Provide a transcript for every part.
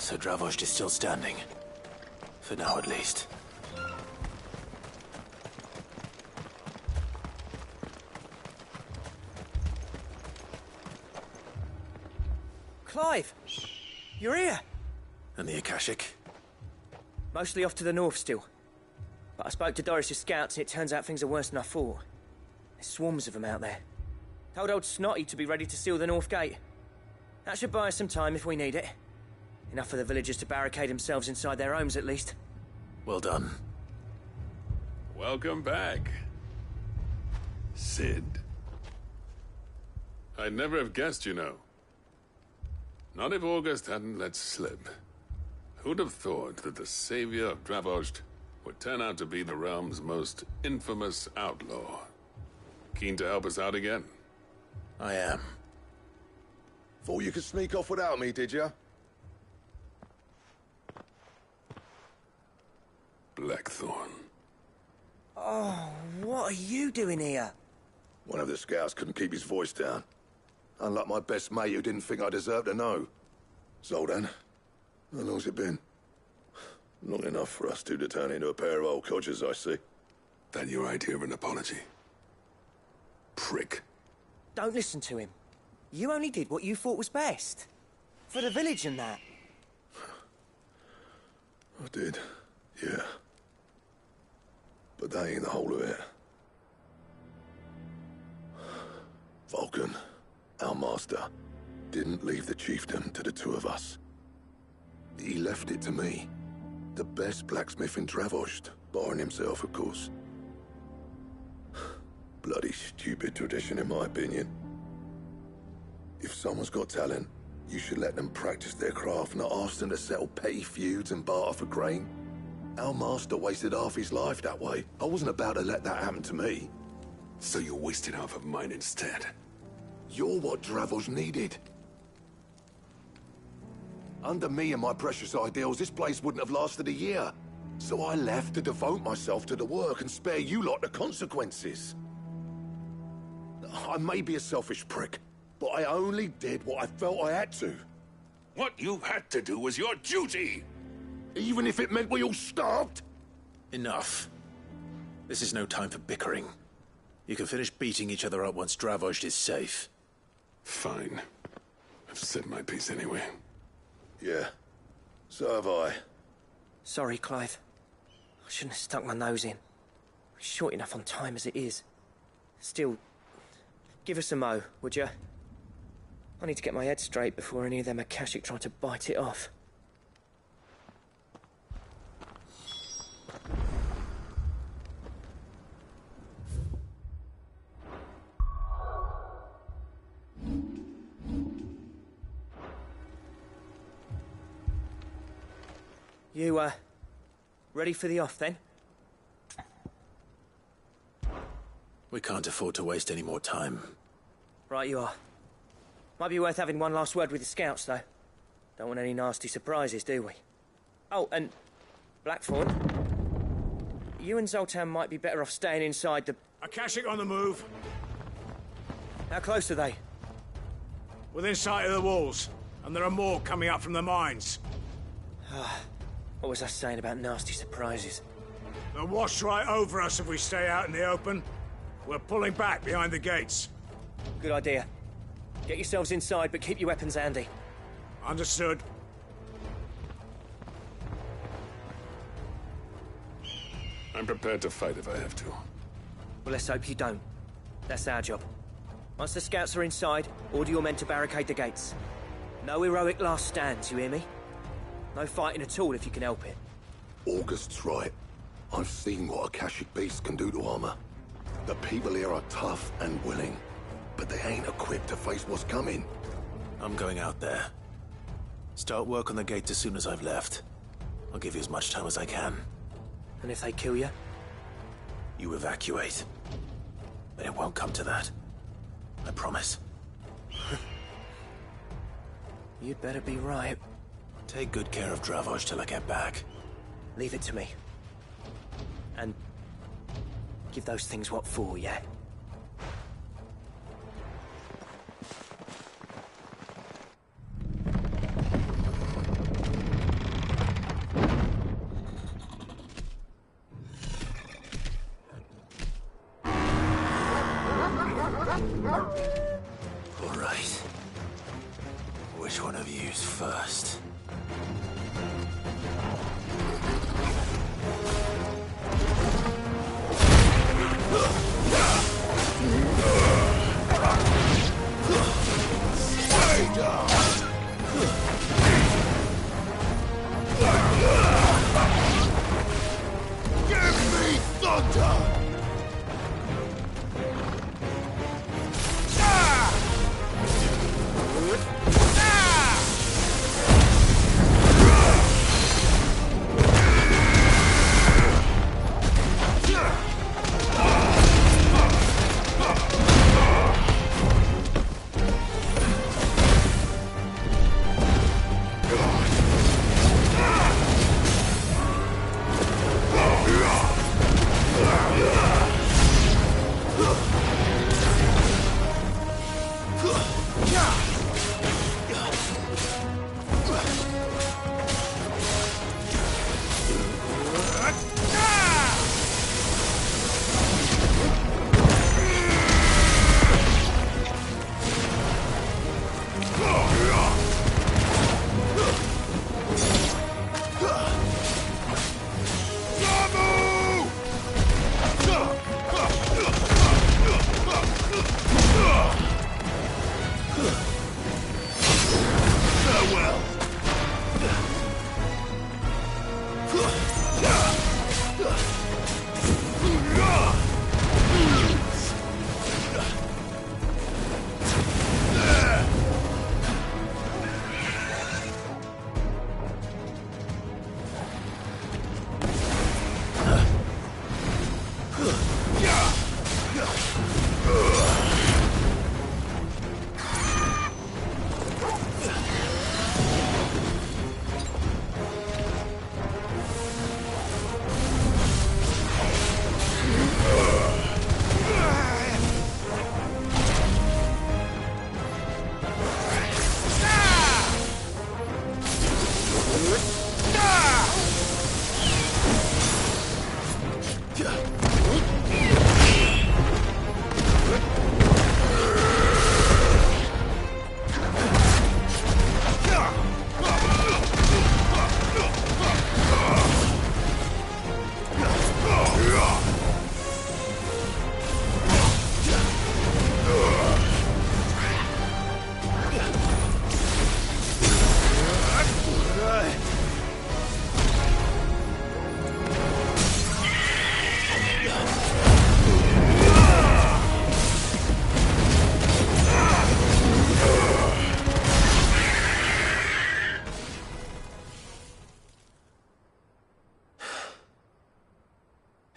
So Dravost is still standing. For now, at least. Clive! You're here! And the Akashic? Mostly off to the north still. But I spoke to Doris's scouts and it turns out things are worse than I thought. There's swarms of them out there. Told old Snotty to be ready to seal the north gate. That should buy us some time if we need it. Enough for the villagers to barricade themselves inside their homes at least. Well done. Welcome back, Sid. I'd never have guessed, you know. Not if August hadn't let slip. Who'd have thought that the savior of Dravost would turn out to be the realm's most infamous outlaw? Keen to help us out again? I am. Thought you could sneak off without me, did you? Blackthorn. Oh, what are you doing here? One of the scouts couldn't keep his voice down. Unlike my best mate who didn't think I deserved to know. So then, how long's it been? Long enough for us two to turn into a pair of old codgers, I see. That your idea of an apology? Prick. Don't listen to him. You only did what you thought was best. For the village and that. I did, yeah. But that ain't the whole of it. Vulcan, our master, didn't leave the chiefdom to the two of us. He left it to me. The best blacksmith in Dravost, barring himself, of course. Bloody stupid tradition, in my opinion. If someone's got talent, you should let them practice their craft, not ask them to settle petty feuds and barter for grain. Our master wasted half his life that way. I wasn't about to let that happen to me. So you wasted half of mine instead. You're what Dravost needed. Under me and my precious ideals, this place wouldn't have lasted a year. So I left to devote myself to the work and spare you lot the consequences. I may be a selfish prick, but I only did what I felt I had to. What you had to do was your duty! Even if it meant we all starved? Enough. This is no time for bickering. You can finish beating each other up once Dravost is safe. Fine. I've said my piece anyway. Yeah, so have I. Sorry, Clive. I shouldn't have stuck my nose in. We're short enough on time as it is. Still, give us a mo, would you? I need to get my head straight before any of them Akashic try to bite it off. You, ready for the off, then? We can't afford to waste any more time. Right you are. Might be worth having one last word with the scouts, though. Don't want any nasty surprises, do we? Oh, and Blackthorn, you and Zoltan might be better off staying inside the... Akashic on the move. How close are they? Within sight of the walls. And there are more coming up from the mines. What was I saying about nasty surprises? They'll wash right over us if we stay out in the open. We're pulling back behind the gates. Good idea. Get yourselves inside, but keep your weapons handy. Understood. I'm prepared to fight if I have to. Well, let's hope you don't. That's our job. Once the scouts are inside, order your men to barricade the gates. No heroic last stands, you hear me? No fighting at all if you can help it. August's right. I've seen what Akashic beasts can do to armor. The people here are tough and willing, but they ain't equipped to face what's coming. I'm going out there. Start work on the gate as soon as I've left. I'll give you as much time as I can. And if they kill you? You evacuate. But it won't come to that. I promise. You'd better be right. Take good care of Dravost till I get back. Leave it to me. And give those things what for, yeah? Which one of you's first? Stay down! Give me thunder!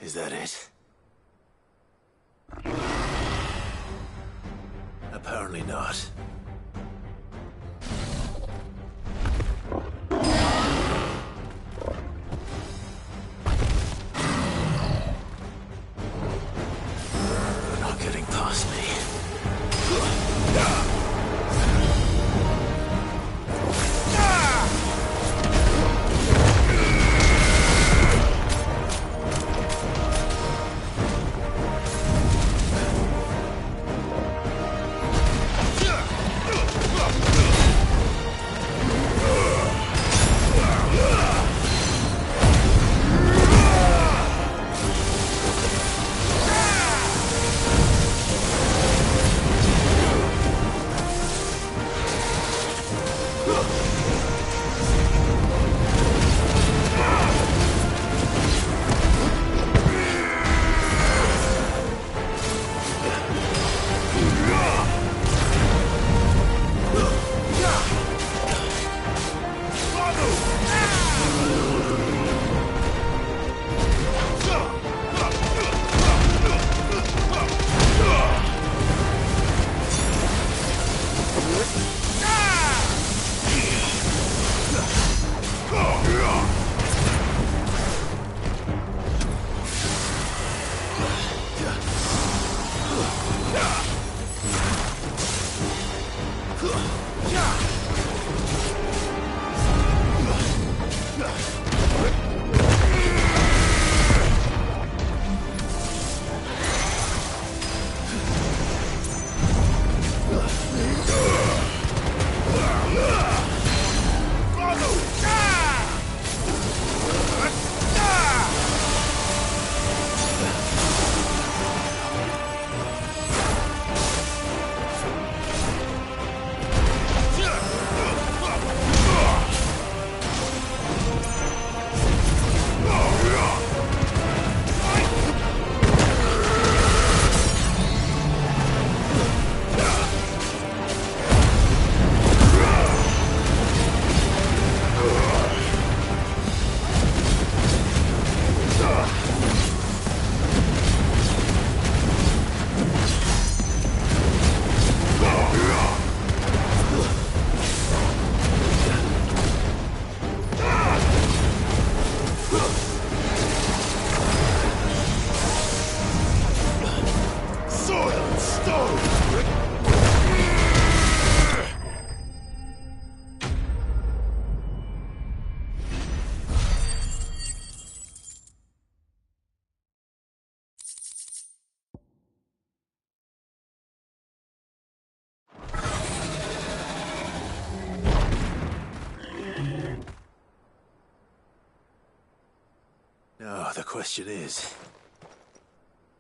Is that it? Apparently not. You're not getting past me. question is,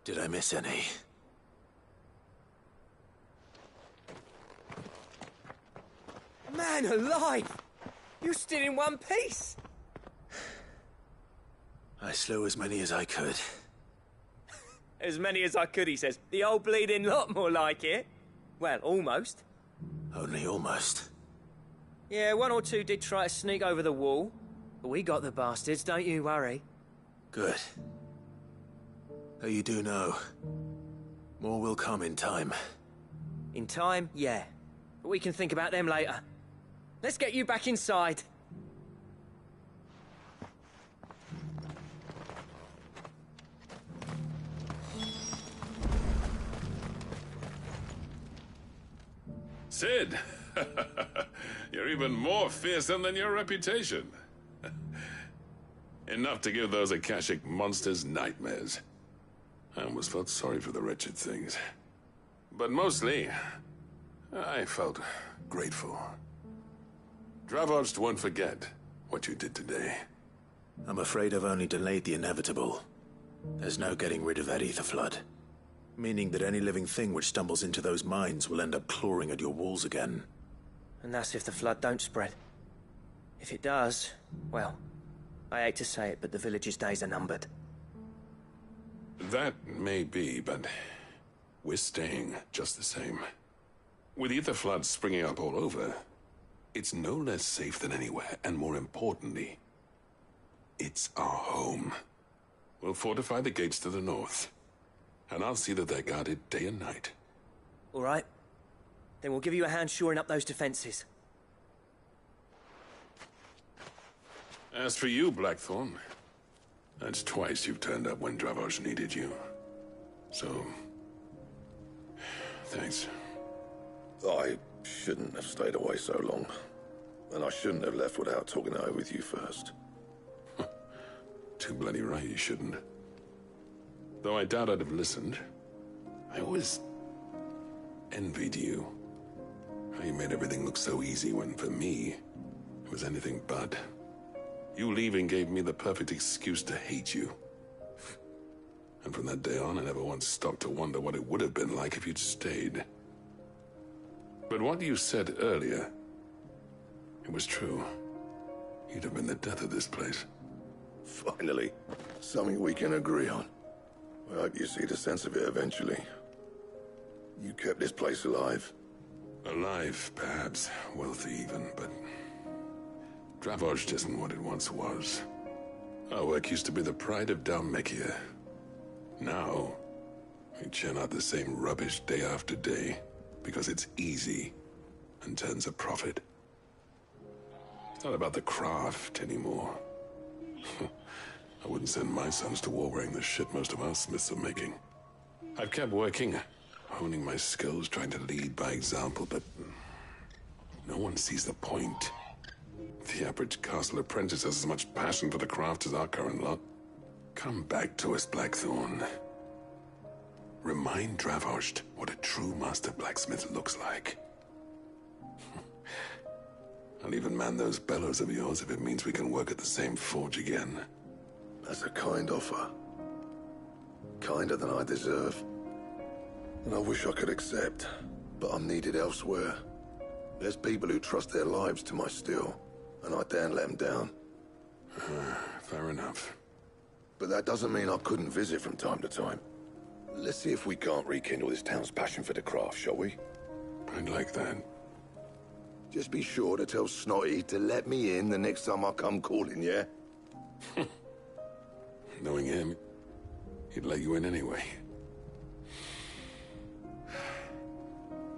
did I miss any? Man alive! You still in one piece! I slew as many as I could. As many as I could, he says. The old bleeding lot, more like it. Well, almost. Only almost. Yeah, one or two did try to sneak over the wall. But we got the bastards, don't you worry. Good. Though you do know, more will come in time. In time, yeah. But we can think about them later. Let's get you back inside. Sid! You're even more fearsome than your reputation. Enough to give those Akashic monsters nightmares. I almost felt sorry for the wretched things. But mostly, I felt grateful. Dravoged won't forget what you did today. I'm afraid I've only delayed the inevitable. There's no getting rid of that ether flood. Meaning that any living thing which stumbles into those mines will end up clawing at your walls again. And that's if the flood don't spread. If it does, well, I hate to say it, but the village's days are numbered. That may be, but we're staying just the same. With ether floods springing up all over, it's no less safe than anywhere, and more importantly, it's our home. We'll fortify the gates to the north, and I'll see that they're guarded day and night. All right. Then we'll give you a hand shoring up those defenses. As for you, Blackthorn, that's twice you've turned up when Dravos needed you. So, thanks. I shouldn't have stayed away so long. And I shouldn't have left without talking it over with you first. Too bloody right you shouldn't. Though I doubt I'd have listened. I always envied you. How you made everything look so easy when, for me, it was anything but. You leaving gave me the perfect excuse to hate you. And from that day on, I never once stopped to wonder what it would have been like if you'd stayed. But what you said earlier, it was true. You'd have been the death of this place. Finally, something we can agree on. I hope you see the sense of it eventually. You kept this place alive. Alive, perhaps. Wealthy even, but Dravoged isn't what it once was. Our work used to be the pride of Dalmekia. Now, we churn out the same rubbish day after day because it's easy and turns a profit. It's not about the craft anymore. I wouldn't send my sons to war wearing the shit most of our smiths are making. I've kept working, honing my skills, trying to lead by example, but no one sees the point. The average castle apprentice has as much passion for the craft as our current lot. Come back to us, Blackthorn. Remind Dravoged what a true master blacksmith looks like. I'll even man those bellows of yours if it means we can work at the same forge again. That's a kind offer. Kinder than I deserve. And I wish I could accept, but I'm needed elsewhere. There's people who trust their lives to my steel, and I daren't let them down. Fair enough. But that doesn't mean I couldn't visit from time to time. Let's see if we can't rekindle this town's passion for the craft, shall we? I'd like that. Just be sure to tell Snotty to let me in the next time I come calling, yeah? Knowing him, he'd let you in anyway.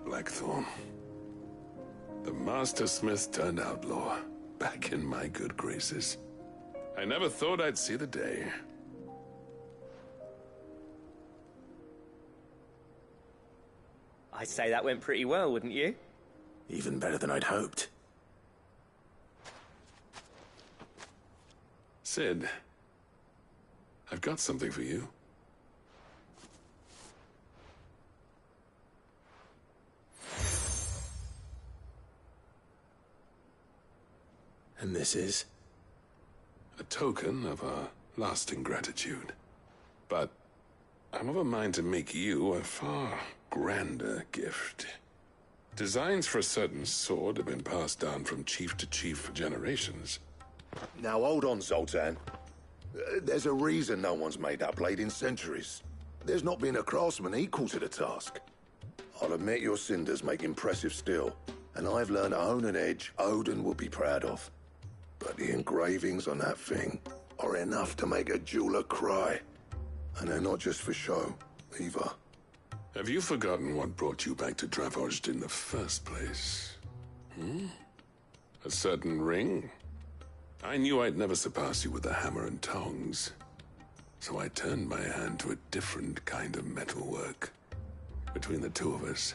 Blackthorn. The Master Smith turned outlaw, back in my good graces. I never thought I'd see the day. I'd say that went pretty well, wouldn't you? Even better than I'd hoped. Sid, I've got something for you. And this is? A token of our lasting gratitude. But I'm of a mind to make you a far grander gift. Designs for a certain sword have been passed down from chief to chief for generations. Now hold on, Zoltan. There's a reason no one's made that blade in centuries. There's not been a craftsman equal to the task. I'll admit your cinders make impressive steel, and I've learned to hone an edge Odin will be proud of. But the engravings on that thing are enough to make a jeweler cry. And they're not just for show, either. Have you forgotten what brought you back to Dravozd in the first place? A certain ring? I knew I'd never surpass you with the hammer and tongs. So I turned my hand to a different kind of metalwork. Between the two of us,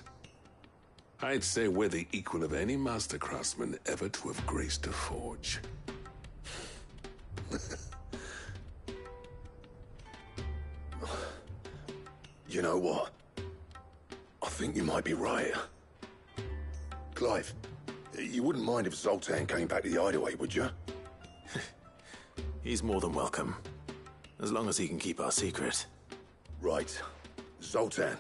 I'd say we're the equal of any master craftsman ever to have graced a forge. You know what? I think you might be right. Clive, you wouldn't mind if Zoltan came back to the hideaway, would you? He's more than welcome. As long as he can keep our secret. Right. Zoltan,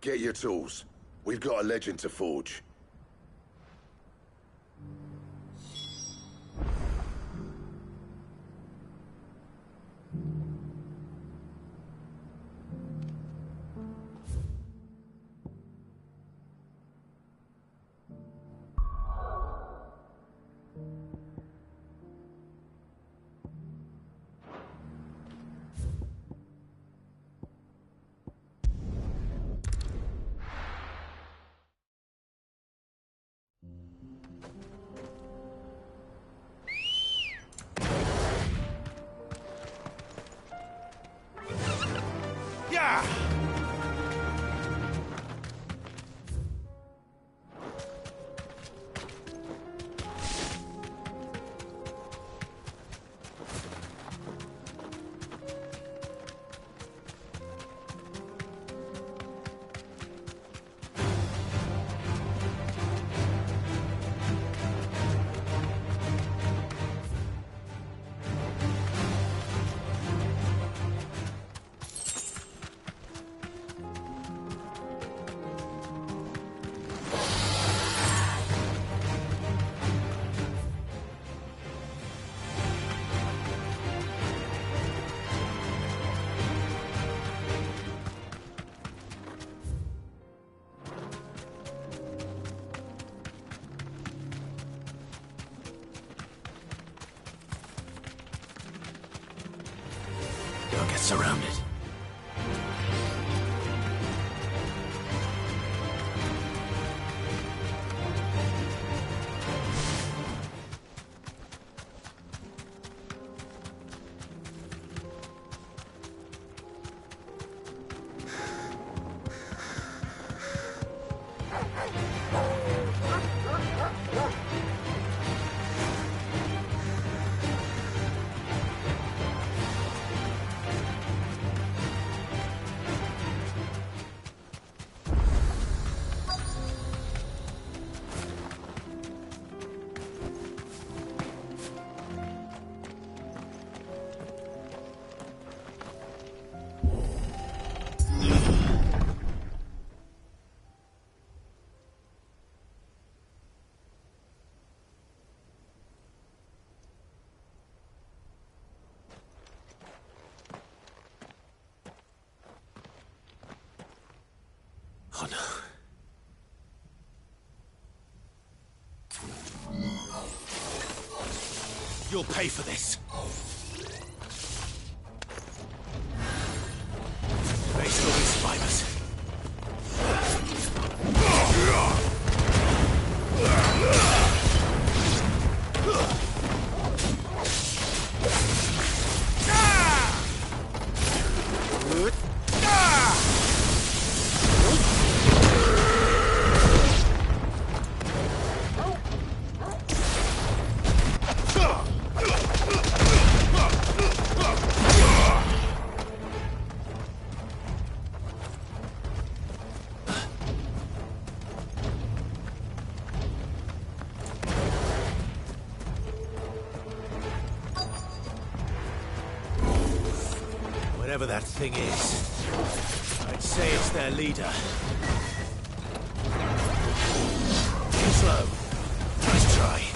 get your tools. We've got a legend to forge. Don't get surrounded. Oh no. You'll pay for this. They still be survivors. Whatever that thing is, I'd say it's their leader. Too slow. Nice try.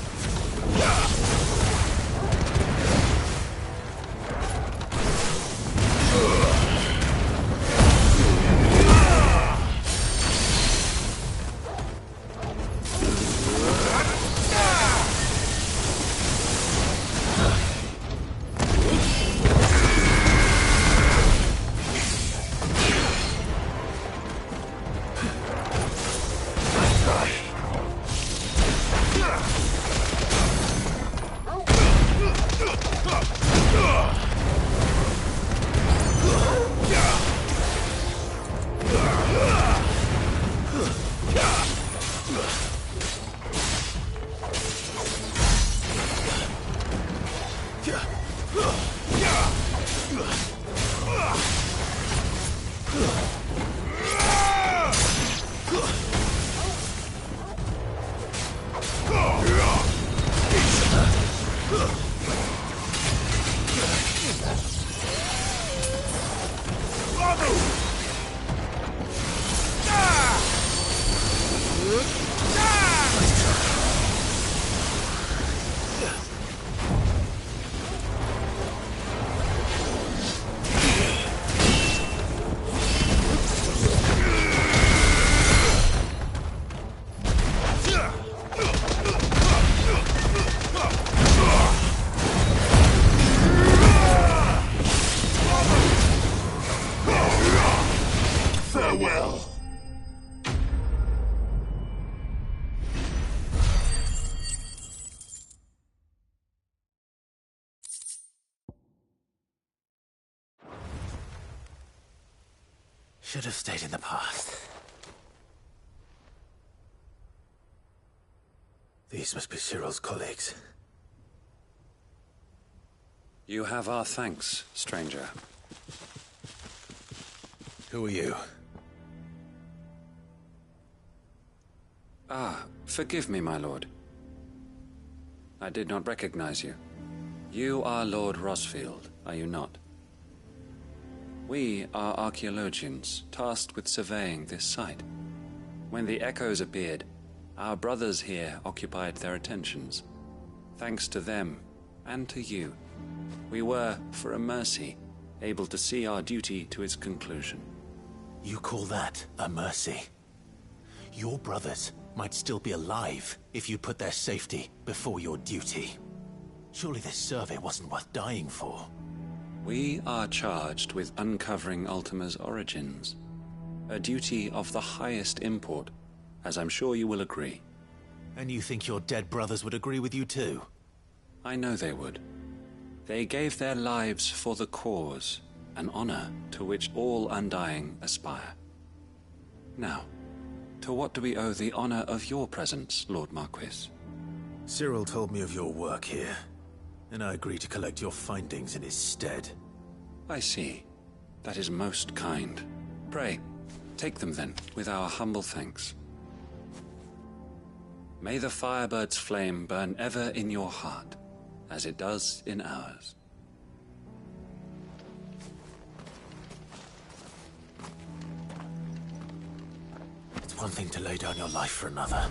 Should have stayed in the past. These must be Cyril's colleagues. You have our thanks, stranger. Who are you? Ah, forgive me, my lord. I did not recognize you. You are Lord Rosfield, are you not? We are archaeologians, tasked with surveying this site. When the echoes appeared, our brothers here occupied their attentions. Thanks to them, and to you, we were, for a mercy, able to see our duty to its conclusion. You call that a mercy? Your brothers might still be alive if you put their safety before your duty. Surely this survey wasn't worth dying for. We are charged with uncovering Ultima's origins. A duty of the highest import, as I'm sure you will agree. And you think your dead brothers would agree with you too? I know they would. They gave their lives for the cause, an honor to which all Undying aspire. Now, to what do we owe the honor of your presence, Lord Marquis? Cyril told me of your work here, and I agreed to collect your findings in his stead. I see. That is most kind. Pray, take them then, with our humble thanks. May the Firebird's flame burn ever in your heart, as it does in ours. It's one thing to lay down your life for another,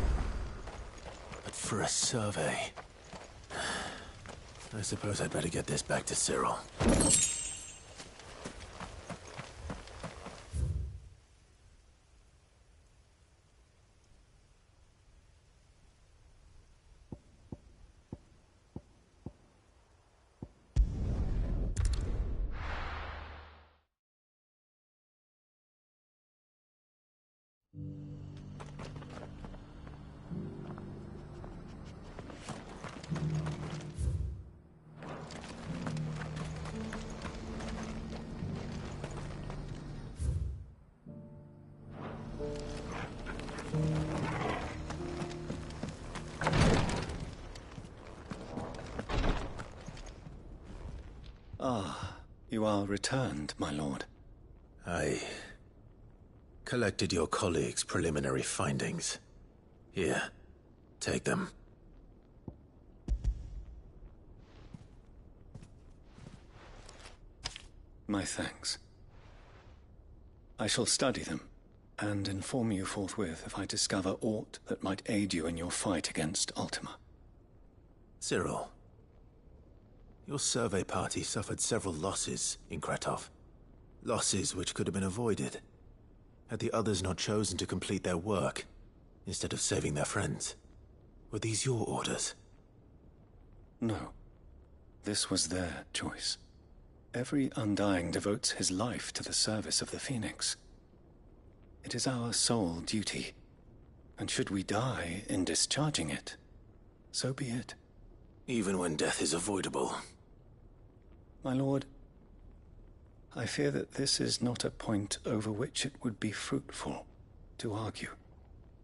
but for a survey... I suppose I'd better get this back to Cyril. You are returned, my lord. I collected your colleagues' preliminary findings. Here, take them. My thanks. I shall study them, and inform you forthwith if I discover aught that might aid you in your fight against Ultima. Cyril, your survey party suffered several losses in Kretov. Losses which could have been avoided, had the others not chosen to complete their work, instead of saving their friends. Were these your orders? No. This was their choice. Every Undying devotes his life to the service of the Phoenix. It is our sole duty, and should we die in discharging it, so be it. Even when death is avoidable. My lord, I fear that this is not a point over which it would be fruitful to argue.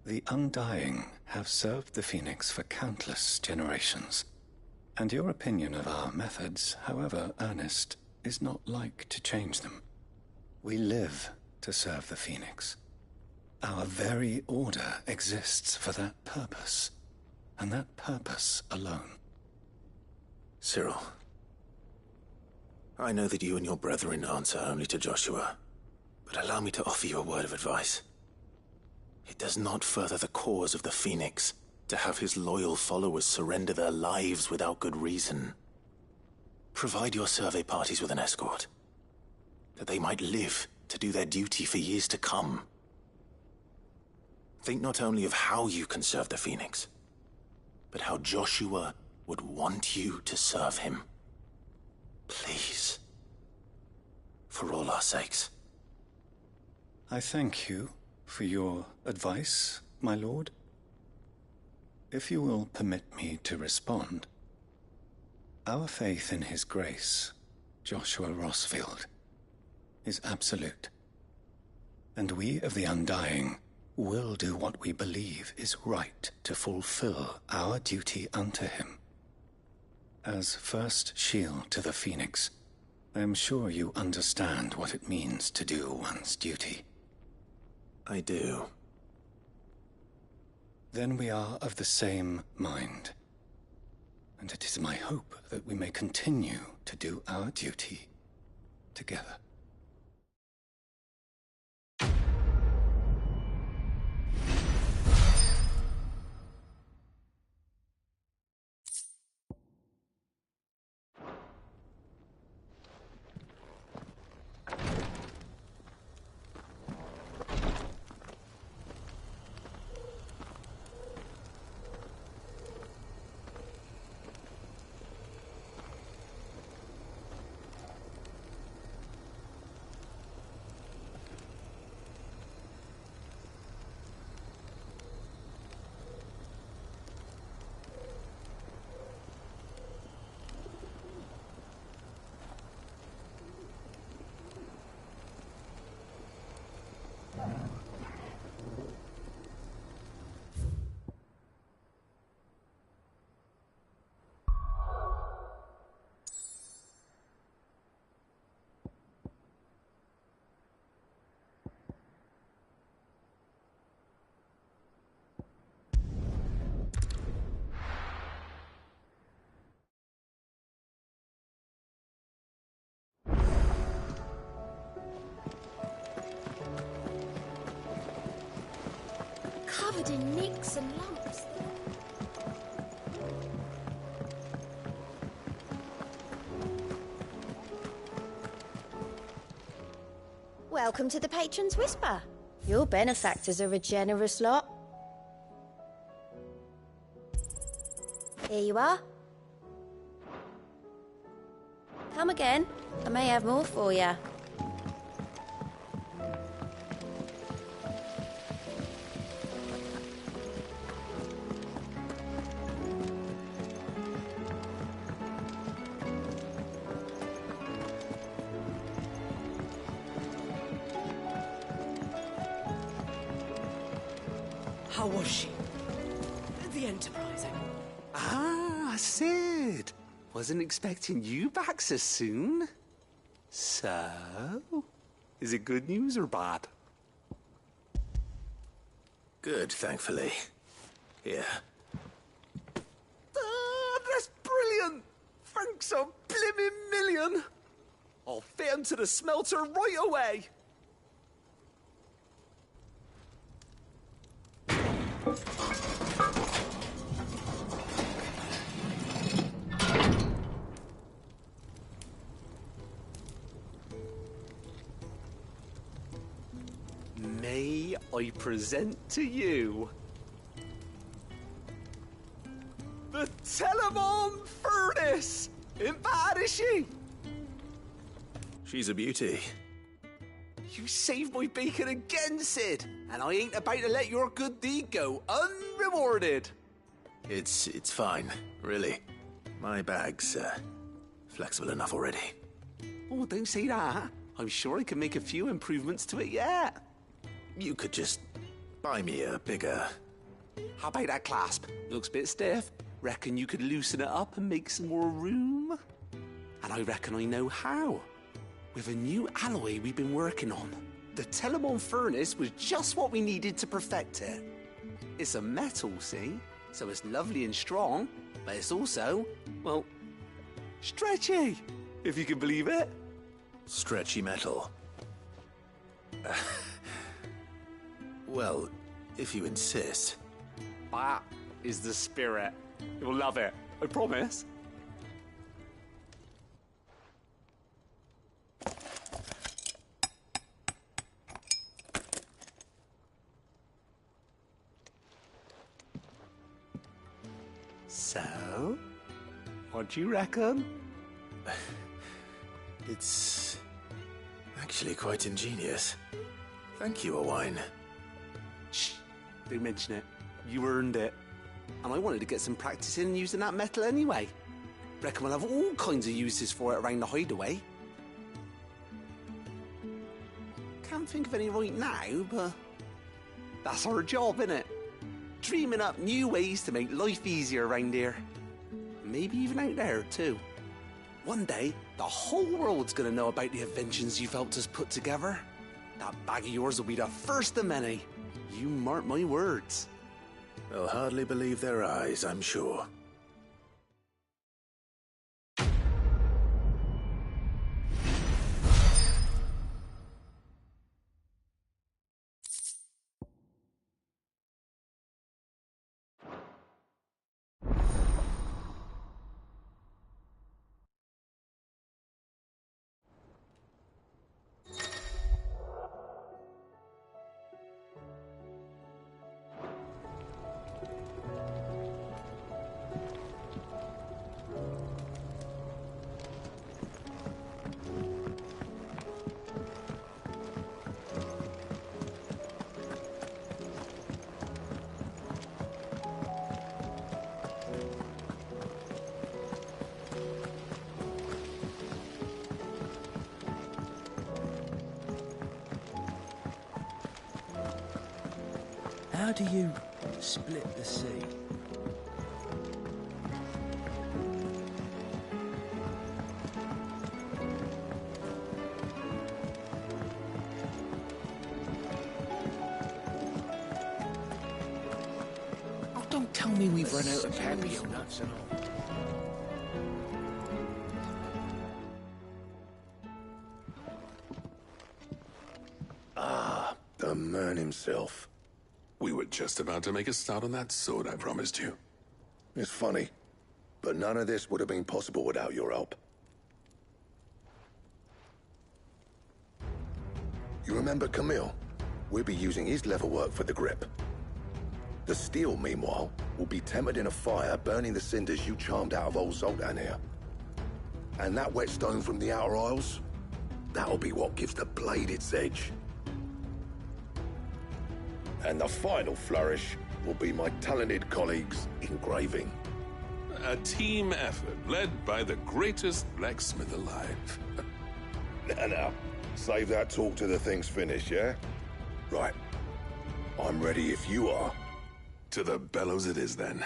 The Undying have served the Phoenix for countless generations, and your opinion of our methods, however earnest, is not like to change them. We live to serve the Phoenix. Our very order exists for that purpose, and that purpose alone. Cyril, I know that you and your brethren answer only to Joshua, but allow me to offer you a word of advice. It does not further the cause of the Phoenix to have his loyal followers surrender their lives without good reason. Provide your survey parties with an escort, that they might live to do their duty for years to come. Think not only of how you can serve the Phoenix, but how Joshua would want you to serve him. Please. For all our sakes. I thank you for your advice, my lord. If you will permit me to respond, our faith in his grace, Joshua Rosfield, is absolute. And we of the Undying will do what we believe is right to fulfill our duty unto him. As first shield to the Phoenix, I am sure you understand what it means to do one's duty. I do. Then we are of the same mind. And it is my hope that we may continue to do our duty together. Covered in nicks and lumps. Welcome to the Patron's Whisper. Your benefactors are a generous lot. Here you are. Come again. I may have more for you. How was she? The Enterprise, Ah, Sid. Wasn't expecting you back so soon. So, is it good news or bad? Good, thankfully. Here. Ah, that's brilliant. Thanks a blimmin' million. I'll fit get him to the smelter right away. May I present to you the Telemon Furnace? Ain't bad, is she? She's a beauty. You saved my bacon again, Sid, and I ain't about to let your good deed go unrewarded. It's fine, really. My bag's flexible enough already. Oh, don't say that. I'm sure I can make a few improvements to it yet. You could just buy me a bigger... How about that clasp? Looks a bit stiff. Reckon you could loosen it up and make some more room? And I reckon I know how. With a new alloy we've been working on. The Telemon Furnace was just what we needed to perfect it. It's a metal, see? So it's lovely and strong, but it's also, well, stretchy, if you can believe it. Stretchy metal. Well, if you insist. That is the spirit. You'll love it, I promise. So, what do you reckon? It's actually quite ingenious. Thank you, Owain. Shh, don't mention it. You earned it. And I wanted to get some practice in using that metal anyway. Reckon we'll have all kinds of uses for it around the hideaway. Can't think of any right now, but that's our job, innit? Dreaming up new ways to make life easier around here. Maybe even out there, too. One day, the whole world's gonna know about the inventions you've helped us put together. That bag of yours will be the first of many. You mark my words. They'll hardly believe their eyes, I'm sure. How do you split the sea? Oh, don't tell me we've run out of papio nuts and all. The man himself. We were just about to make a start on that sword I promised you. It's funny, but none of this would have been possible without your help. You remember Camille? We'll be using his leatherwork for the grip. The steel, meanwhile, will be tempered in a fire, burning the cinders you charmed out of old Zoltan here. And that whetstone from the Outer Isles, that'll be what gives the blade its edge. And the final flourish will be my talented colleagues' engraving. A team effort led by the greatest blacksmith alive. Now, save that talk till the thing's finished, yeah? Right. I'm ready if you are. To the bellows it is, then.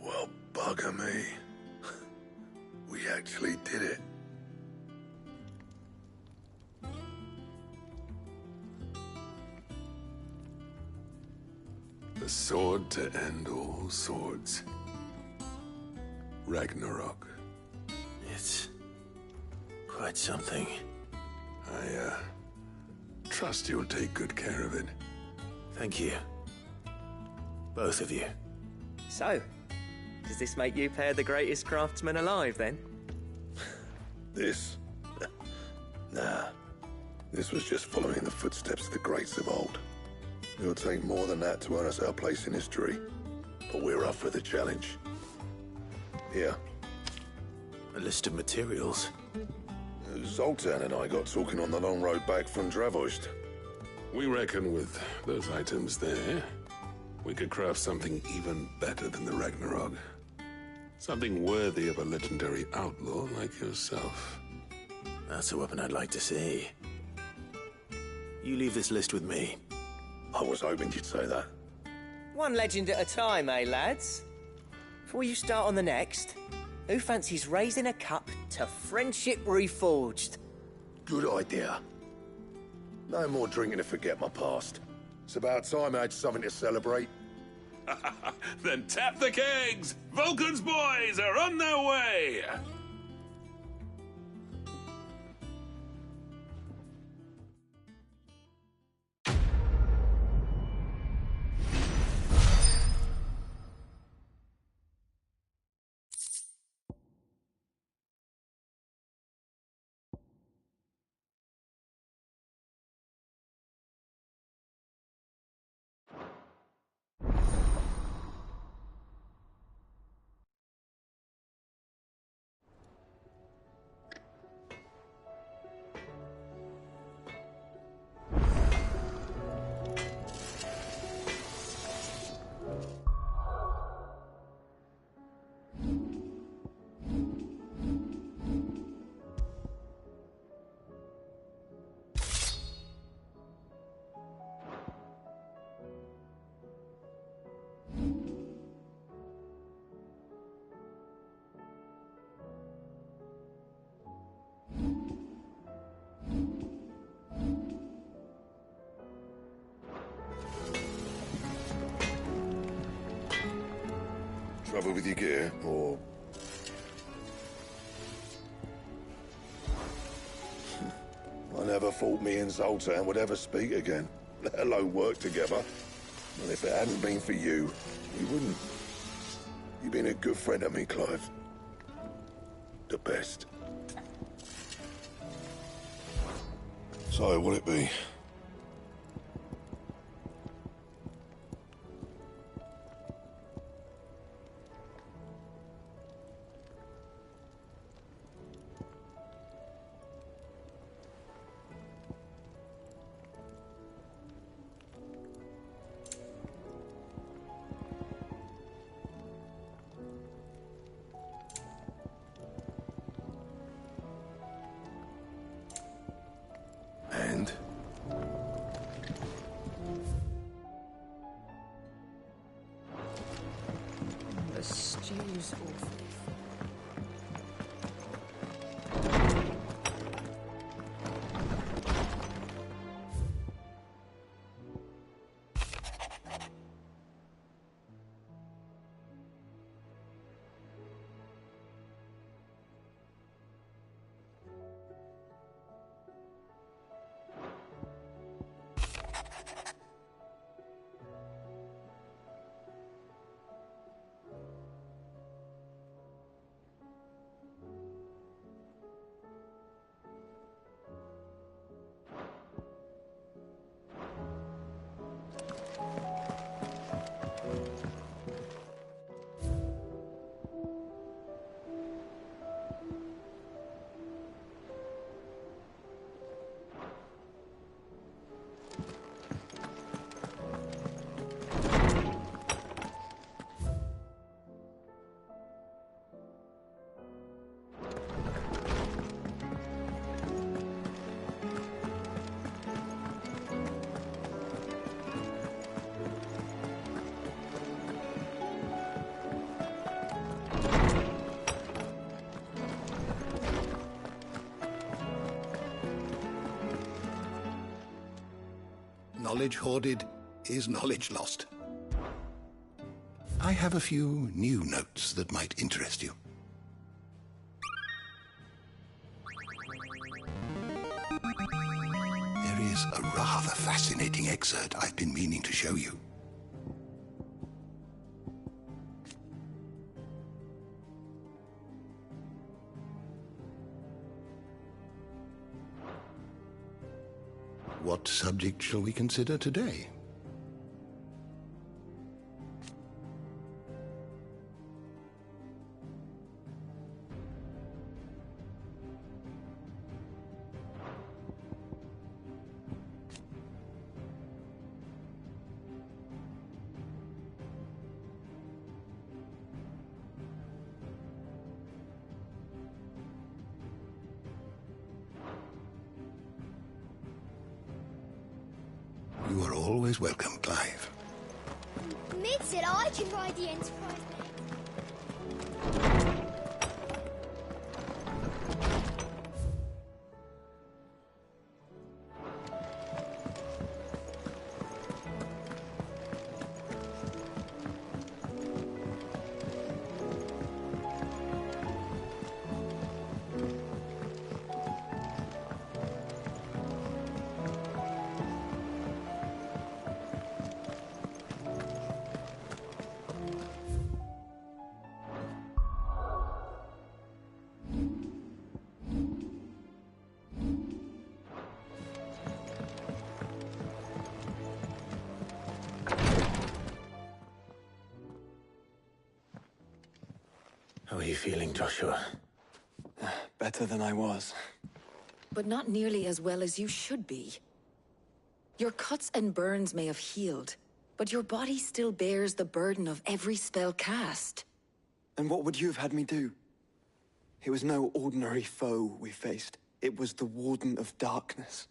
Well, bugger me. We actually did it. to end all swords. Ragnarok. It's quite something. I trust you'll take good care of it. Thank you. Both of you. So, does this make you pair the greatest craftsman alive, then? This? Nah. This was just following the footsteps of the greats of old. It'll take more than that to earn us our place in history. But we're up for the challenge. Here. A list of materials. Zoltan and I got talking on the long road back from Dravost. We reckon with those items there, we could craft something even better than the Ragnarok. Something worthy of a legendary outlaw like yourself. That's a weapon I'd like to see. You leave this list with me. I was hoping you'd say that. One legend at a time, eh, lads? Before you start on the next, who fancies raising a cup to friendship reforged? Good idea. No more drinking to forget my past. It's about time I had something to celebrate. Then tap the kegs! Vulcan's boys are on their way! Trouble with your gear, or... I never thought me and Zoltan would ever speak again, let alone work together. And if it hadn't been for you, we wouldn't. You've been a good friend to me, Clive. The best. So, what'll it be? And? The stew's awful. Knowledge hoarded is knowledge lost. I have a few new notes that might interest you. There is a rather fascinating excerpt I've been meaning to show you. What subject shall we consider today? You are always welcome, Clive. Mid said I can ride the Enterprise. How are you feeling, Joshua? Better than I was. But not nearly as well as you should be. Your cuts and burns may have healed, but your body still bears the burden of every spell cast. And what would you have had me do? It was no ordinary foe we faced. It was the Warden of Darkness.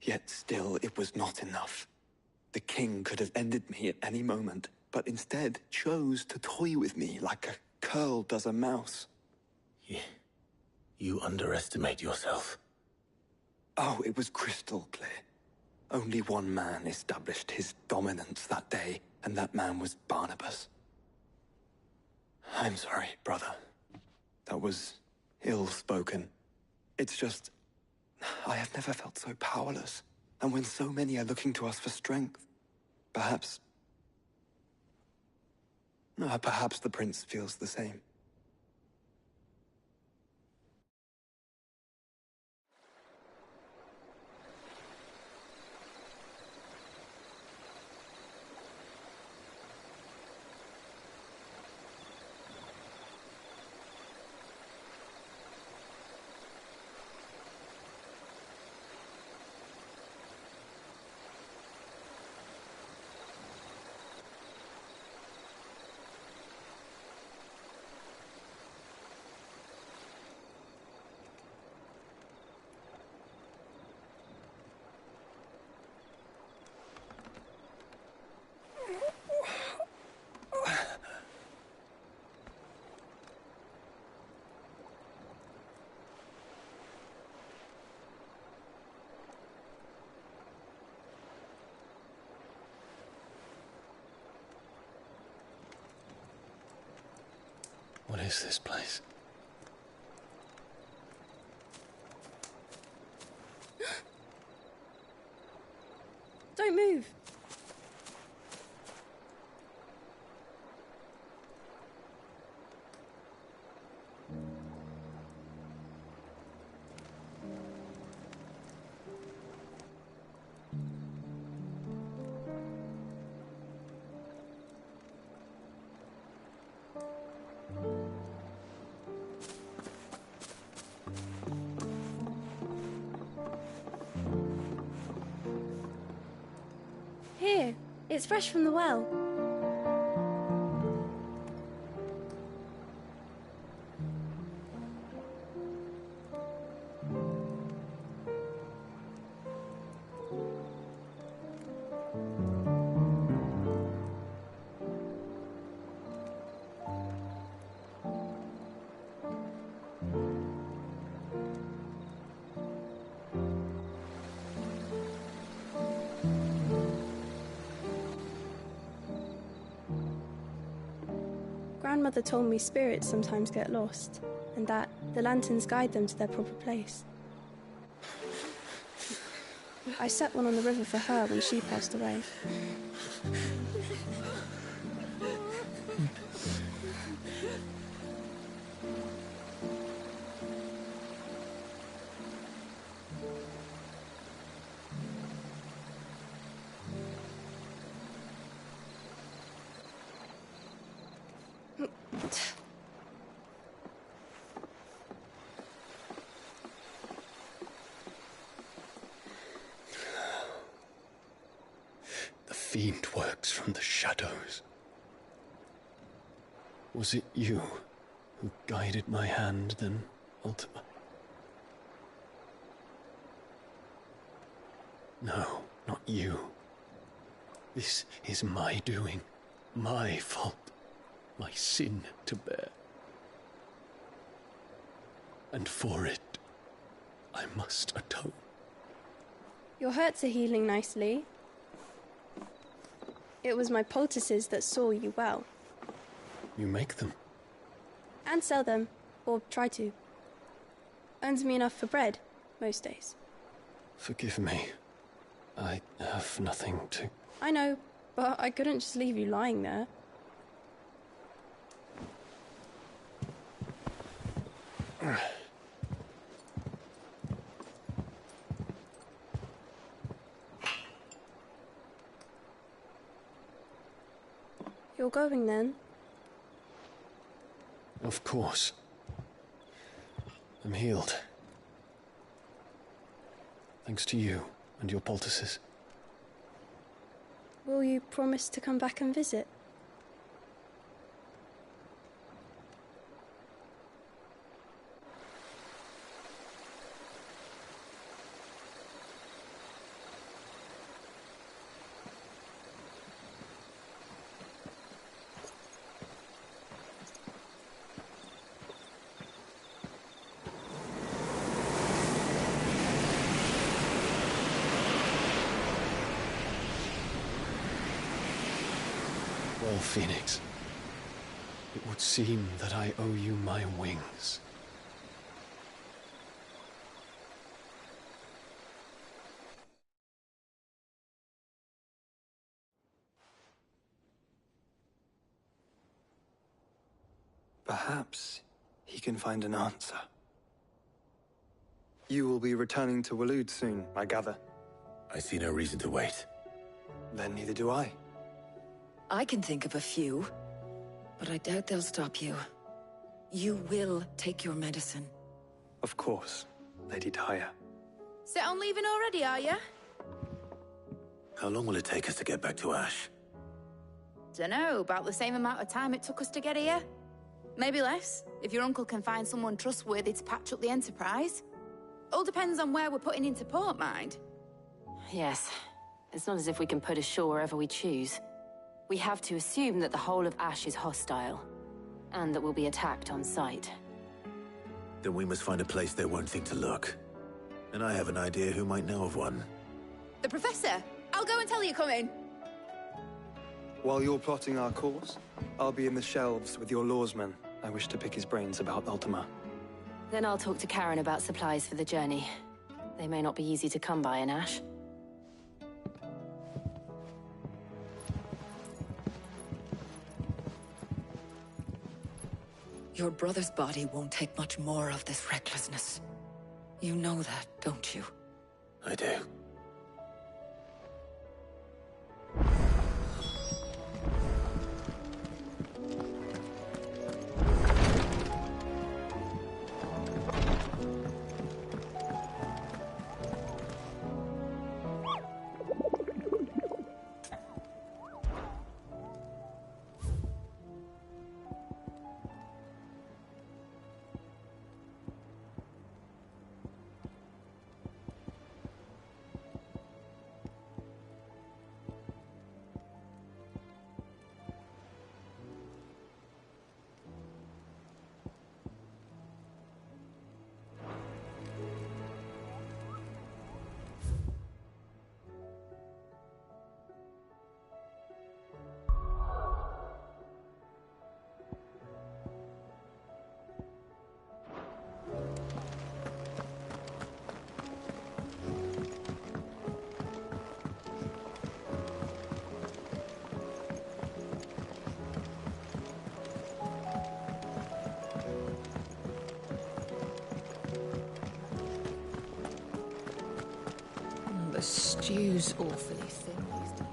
Yet still, it was not enough. The King could have ended me at any moment, but instead chose to toy with me like a curl does a mouse. You underestimate yourself. Oh, it was crystal clear. Only one man established his dominance that day, and that man was Barnabas. I'm sorry, brother. That was ill-spoken. It's just, I have never felt so powerless. And when so many are looking to us for strength, perhaps the prince feels the same. What is this place? Don't move. Here, it's fresh from the well. grandmother told me spirits sometimes get lost, and that the lanterns guide them to their proper place. I set one on the river for her when she passed away. The fiend works from the shadows. Was it you who guided my hand then, Ultima? No, not you. This is my doing, my fault, my sin to bear. And for it, I must atone. Your hurts are healing nicely. It was my poultices that saw you well. You make them? And sell them, or try to. Earns me enough for bread, most days. Forgive me. I have nothing to... I know, but I couldn't just leave you lying there. You're going then? Of course. I'm healed. Thanks to you and your poultices. Will you promise to come back and visit? Well, Phoenix, it would seem that I owe you my wings. Perhaps he can find an answer. You will be returning to Waloed soon, I gather. I see no reason to wait. Then neither do I. I can think of a few, but I doubt they'll stop you. You will take your medicine. Of course, Lady Daya. Set on leaving already, are you? How long will it take us to get back to Ash? Dunno, about the same amount of time it took us to get here. Maybe less, if your uncle can find someone trustworthy to patch up the Enterprise. All depends on where we're putting into port, mind. Yes. It's not as if we can put ashore wherever we choose. We have to assume that the whole of Ash is hostile, and that we'll be attacked on sight. Then we must find a place they won't think to look. And I have an idea who might know of one. The Professor! I'll go and tell you come in. While you're plotting our course, I'll be in the shelves with your lawsman. I wish to pick his brains about Ultima. Then I'll talk to Karen about supplies for the journey. They may not be easy to come by in Ash. Your brother's body won't take much more of this recklessness. You know that, don't you? I do. stew's awfully thin these days.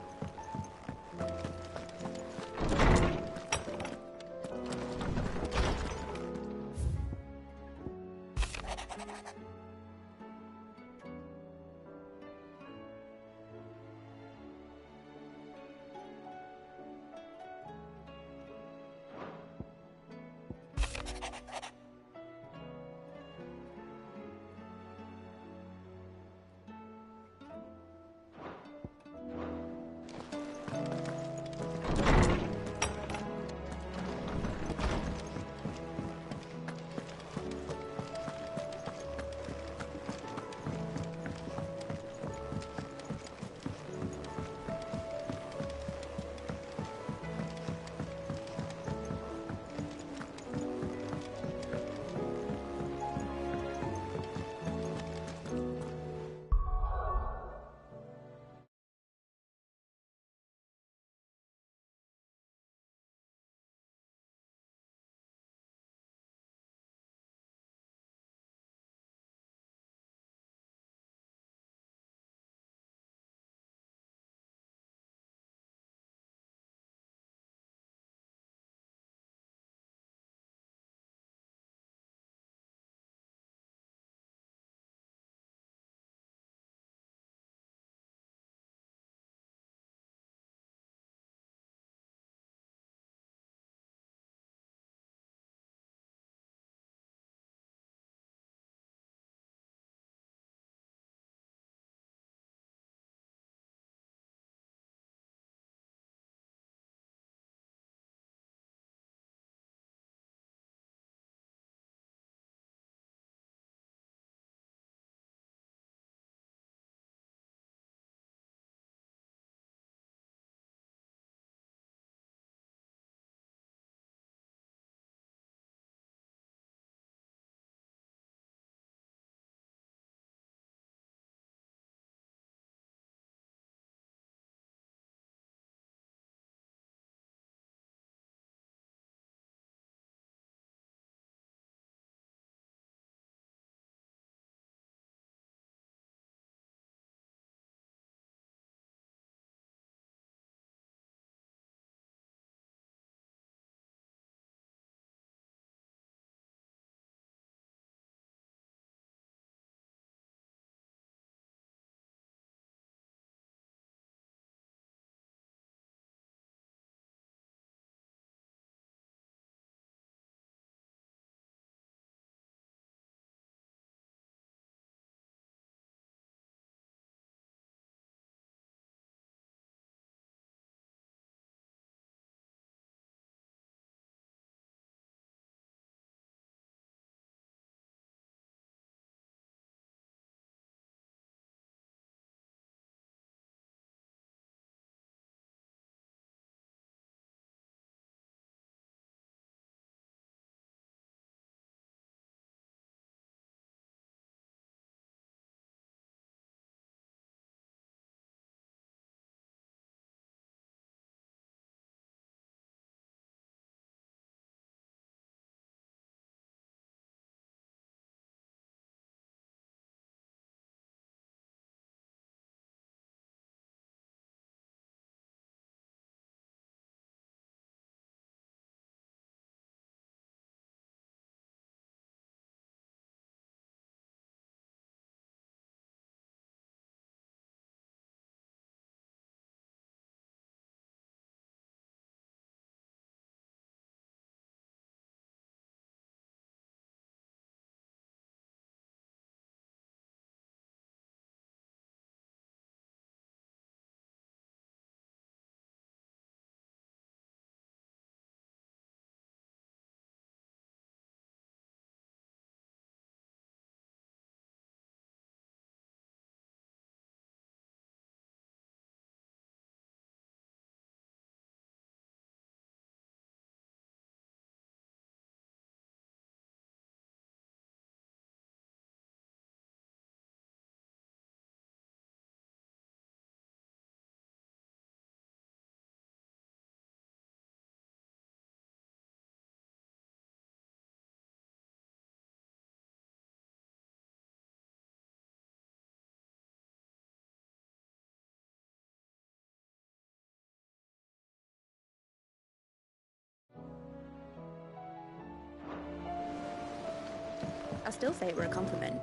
I still say it were a compliment.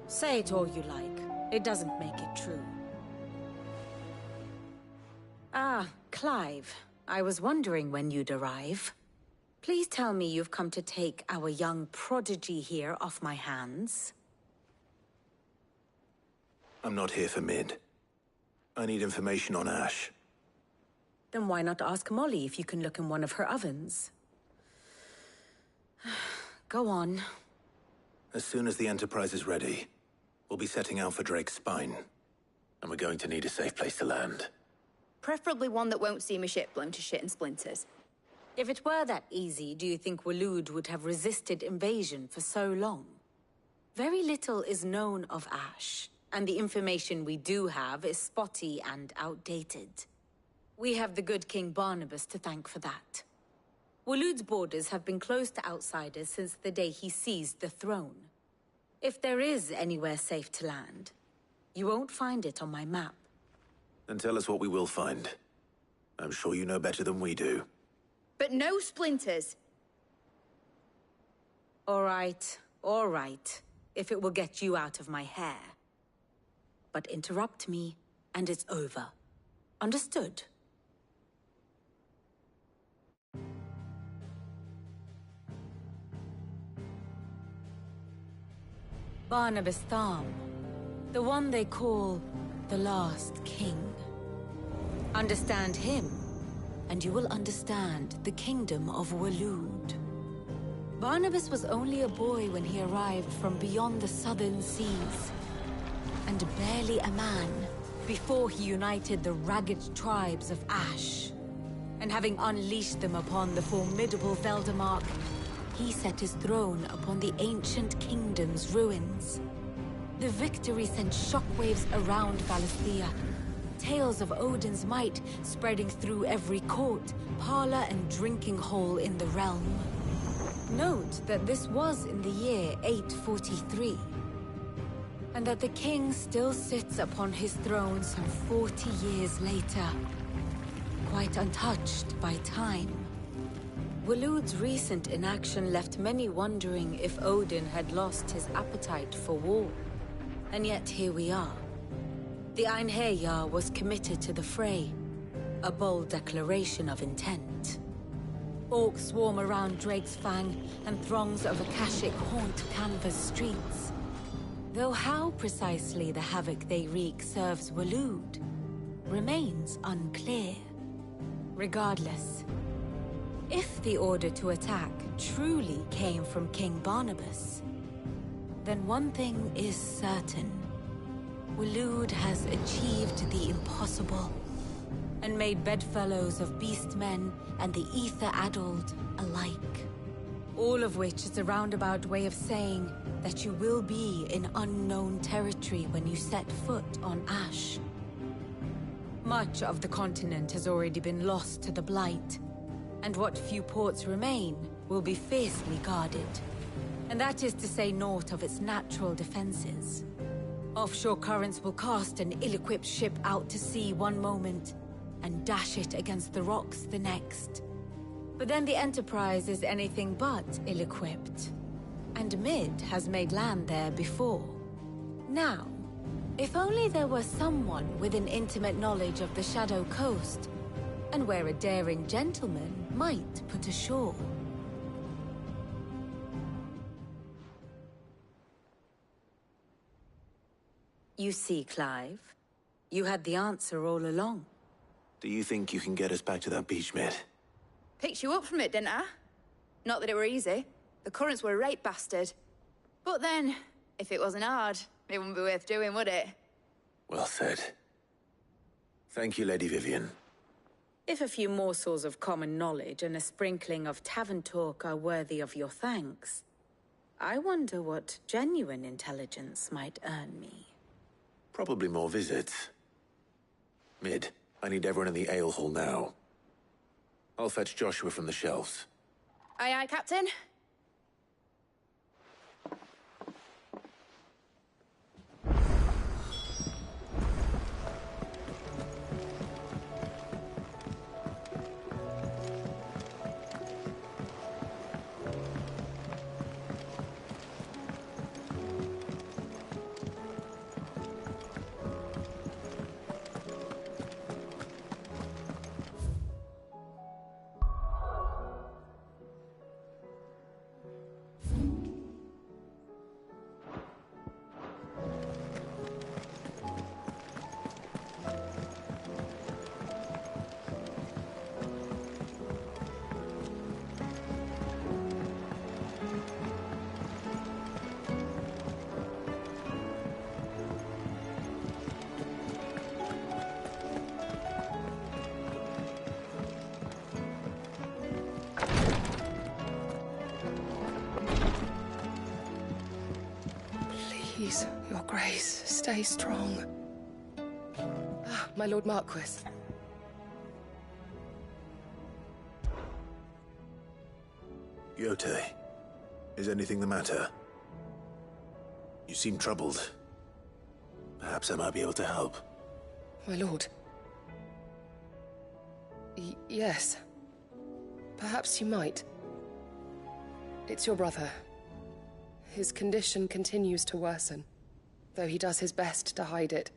Say it all you like. It doesn't make it true. Ah, Clive. I was wondering when you'd arrive. Please tell me you've come to take our young prodigy here off my hands. I'm not here for Mid. I need information on Ash. Then why not ask Molly if you can look in one of her ovens? Go on. As soon as the Enterprise is ready, we'll be setting out for Drake's Spine. And we're going to need a safe place to land. Preferably one that won't see my ship blown to shit and splinters. If it were that easy, do you think Waloed would have resisted invasion for so long? Very little is known of Ash, and the information we do have is spotty and outdated. We have the good King Barnabas to thank for that. Waloed's borders have been closed to outsiders since the day he seized the throne. If there is anywhere safe to land, you won't find it on my map. Then tell us what we will find. I'm sure you know better than we do. But no splinters. All right. If it will get you out of my hair. But interrupt me, and it's over. Understood? Barnabas Tharm. The one they call the Last King. Understand him, and you will understand the kingdom of Waloed. Barnabas was only a boy when he arrived from beyond the southern seas, and barely a man before he united the ragged tribes of Ash. And having unleashed them upon the formidable Veldamark, he set his throne upon the ancient kingdom's ruins. The victory sent shockwaves around Valisthea, tales of Odin's might spreading through every court, parlor, and drinking hole in the realm. Note that this was in the year 843, and that the king still sits upon his throne some 40 years later, quite untouched by time. Waloed's recent inaction left many wondering if Odin had lost his appetite for war. And yet here we are. The Einherjar was committed to the fray, a bold declaration of intent. Orcs swarm around Drake's Fang, and throngs of Akashic haunt Canva's streets. Though how precisely the havoc they wreak serves Waloed remains unclear. Regardless, if the order to attack truly came from King Barnabas, then one thing is certain. Waloed has achieved the impossible, and made bedfellows of beastmen and the ether-addled alike. All of which is a roundabout way of saying that you will be in unknown territory when you set foot on Ash. Much of the continent has already been lost to the Blight, and what few ports remain will be fiercely guarded. And that is to say naught of its natural defenses. Offshore currents will cast an ill-equipped ship out to sea one moment, and dash it against the rocks the next. But then the Enterprise is anything but ill-equipped. And Mid has made land there before. Now, if only there were someone with an intimate knowledge of the Shadow Coast, and where a daring gentleman might put ashore. You see, Clive, you had the answer all along. Do you think you can get us back to that beach, Mid? Picked you up from it, didn't I? Not that it were easy. The currents were a right bastard. But then, if it wasn't hard, it wouldn't be worth doing, would it? Well said. Thank you, Lady Vivian. If a few morsels of common knowledge and a sprinkling of tavern talk are worthy of your thanks, I wonder what genuine intelligence might earn me. Probably more visits. Mid, I need everyone in the ale hall now. I'll fetch Joshua from the shelves. Aye, aye, Captain. Please, Your Grace, stay strong. Ah, my Lord Marquis. Yote, is anything the matter? You seem troubled. Perhaps I might be able to help. My lord. Yes. Perhaps you might. It's your brother. His condition continues to worsen, though he does his best to hide it.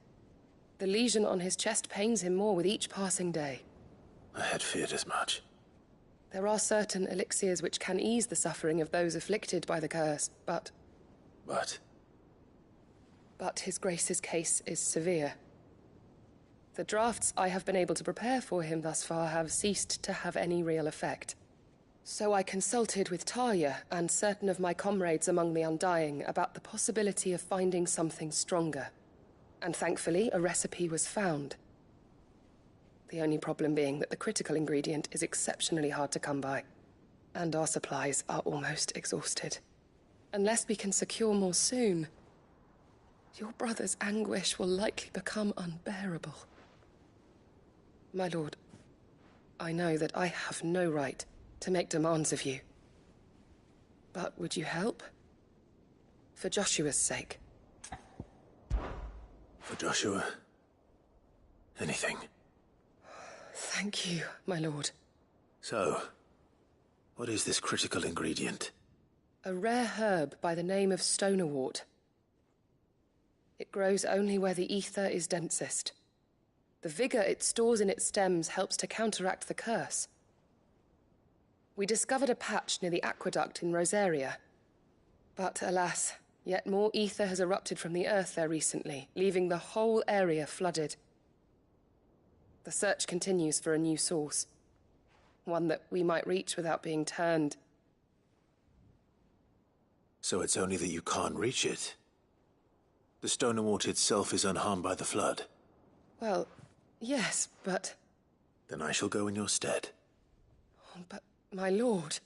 The lesion on his chest pains him more with each passing day. I had feared as much. There are certain elixirs which can ease the suffering of those afflicted by the curse, but... But His Grace's case is severe. The drafts I have been able to prepare for him thus far have ceased to have any real effect. So I consulted with Talia and certain of my comrades among the Undying about the possibility of finding something stronger. And thankfully, a recipe was found. The only problem being that the critical ingredient is exceptionally hard to come by, and our supplies are almost exhausted. Unless we can secure more soon, your brother's anguish will likely become unbearable. My lord, I know that I have no right to make demands of you. But would you help? For Joshua's sake. For Joshua? Anything. Thank you, my lord. So, what is this critical ingredient? A rare herb by the name of stonerwort. It grows only where the ether is densest. The vigor it stores in its stems helps to counteract the curse. We discovered a patch near the aqueduct in Rosaria. But alas, yet more ether has erupted from the earth there recently, leaving the whole area flooded. The search continues for a new source. One that we might reach without being turned. So it's only that you can't reach it? The stonerwort itself is unharmed by the flood? Well, yes, but... Then I shall go in your stead. But, my lord...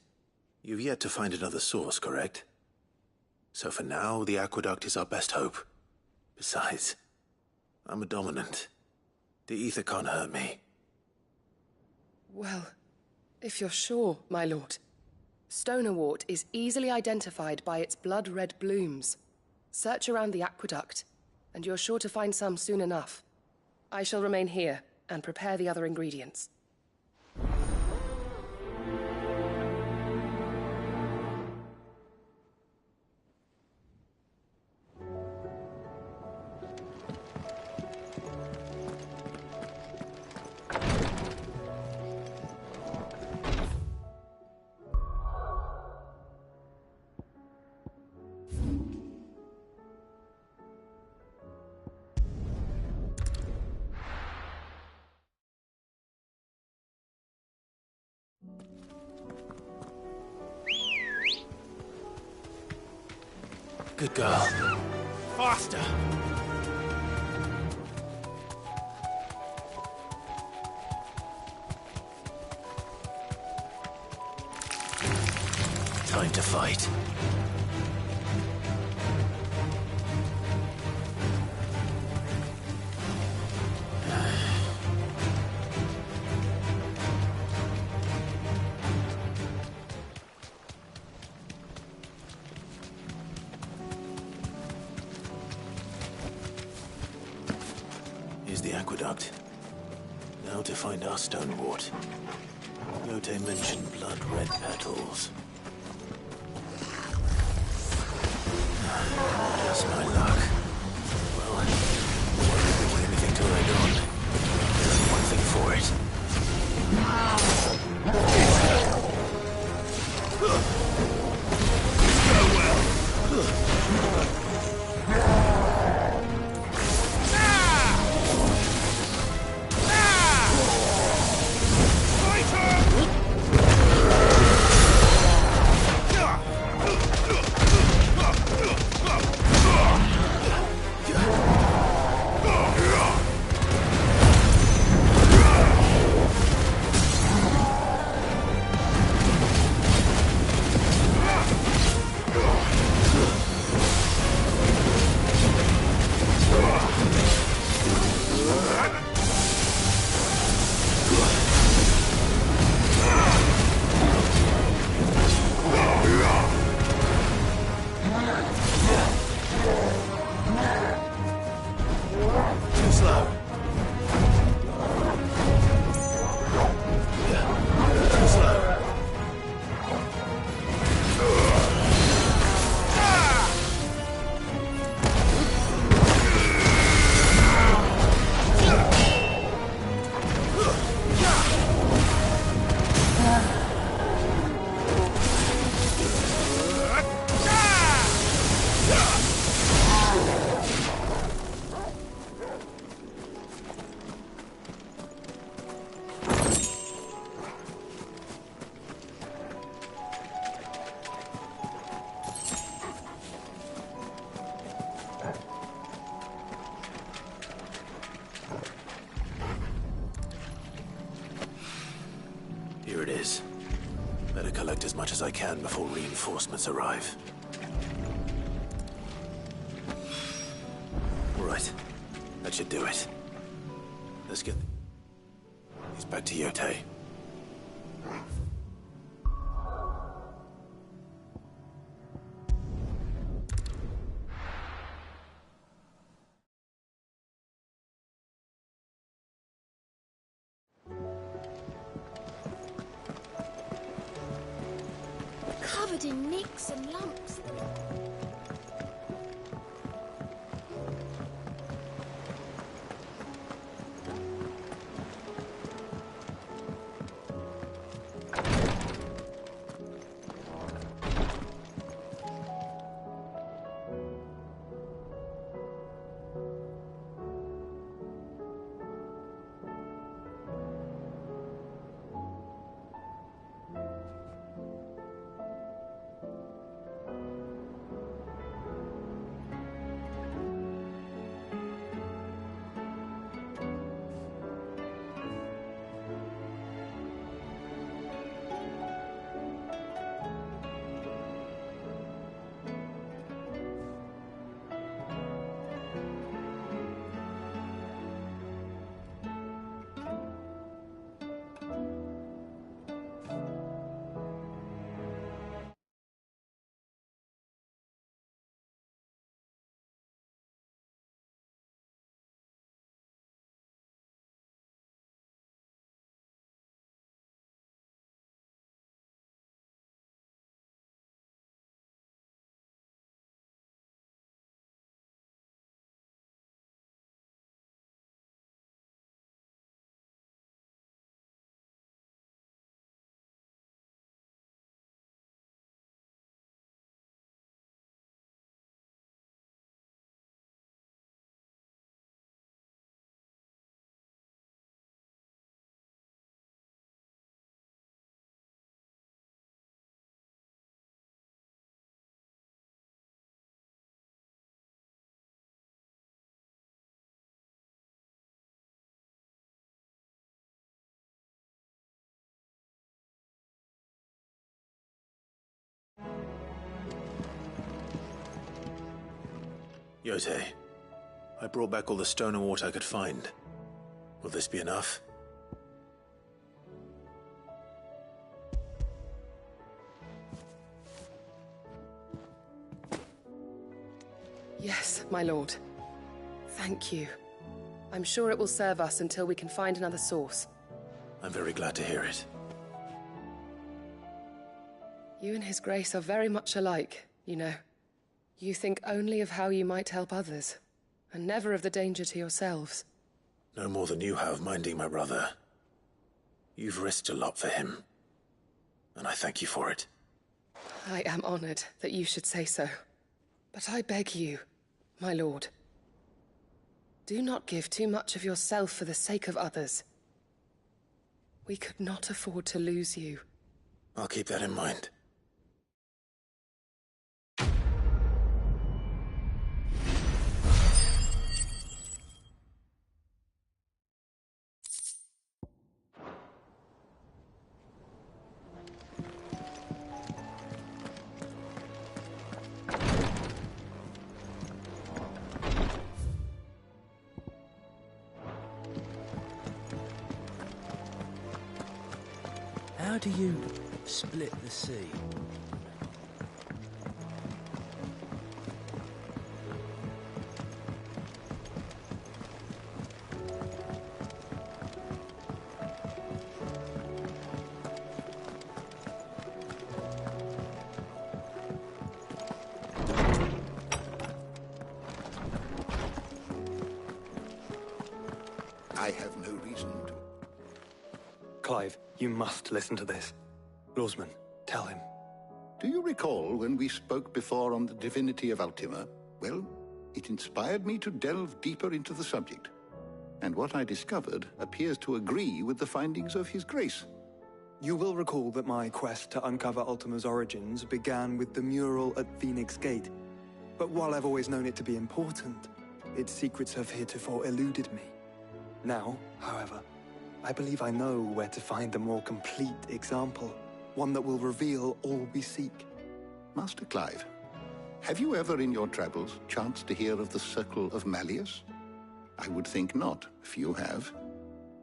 You've yet to find another source, correct? So for now, the aqueduct is our best hope. Besides, I'm a dominant. The ether can't hurt me. Well, if you're sure, my lord. Stonerwort is easily identified by its blood-red blooms. Search around the aqueduct, and you're sure to find some soon enough. I shall remain here and prepare the other ingredients. Good girl. Faster! Time to fight. Here's the aqueduct. Now to find our stonerwort. Yote mentioned blood-red petals. Just my luck. Well, I won't be picking anything till they're gone. There's only one thing for it. much as I can before reinforcements arrive. All right. That should do it. Let's get... He's back to Yotei. Covered in nicks and lumps. Yotei, I brought back all the stone and water I could find. Will this be enough? Yes, my lord. Thank you. I'm sure it will serve us until we can find another source. I'm very glad to hear it. You and His Grace are very much alike, you know. You think only of how you might help others, and never of the danger to yourselves. No more than you have minding my brother. You've risked a lot for him, and I thank you for it. I am honored that you should say so. But I beg you, my lord, do not give too much of yourself for the sake of others. We could not afford to lose you. I'll keep that in mind. How do you split the sea? I have no reason to. Clive, you must listen to this. Lawsman, tell him. Do you recall when we spoke before on the divinity of Ultima? Well, it inspired me to delve deeper into the subject. And what I discovered appears to agree with the findings of His Grace. You will recall that my quest to uncover Ultima's origins began with the mural at Phoenix Gate. But while I've always known it to be important, its secrets have heretofore eluded me. Now, however, I believe I know where to find the more complete example. One that will reveal all we seek. Master Clive, have you ever in your travels chanced to hear of the Circle of Malleus? I would think not, few have.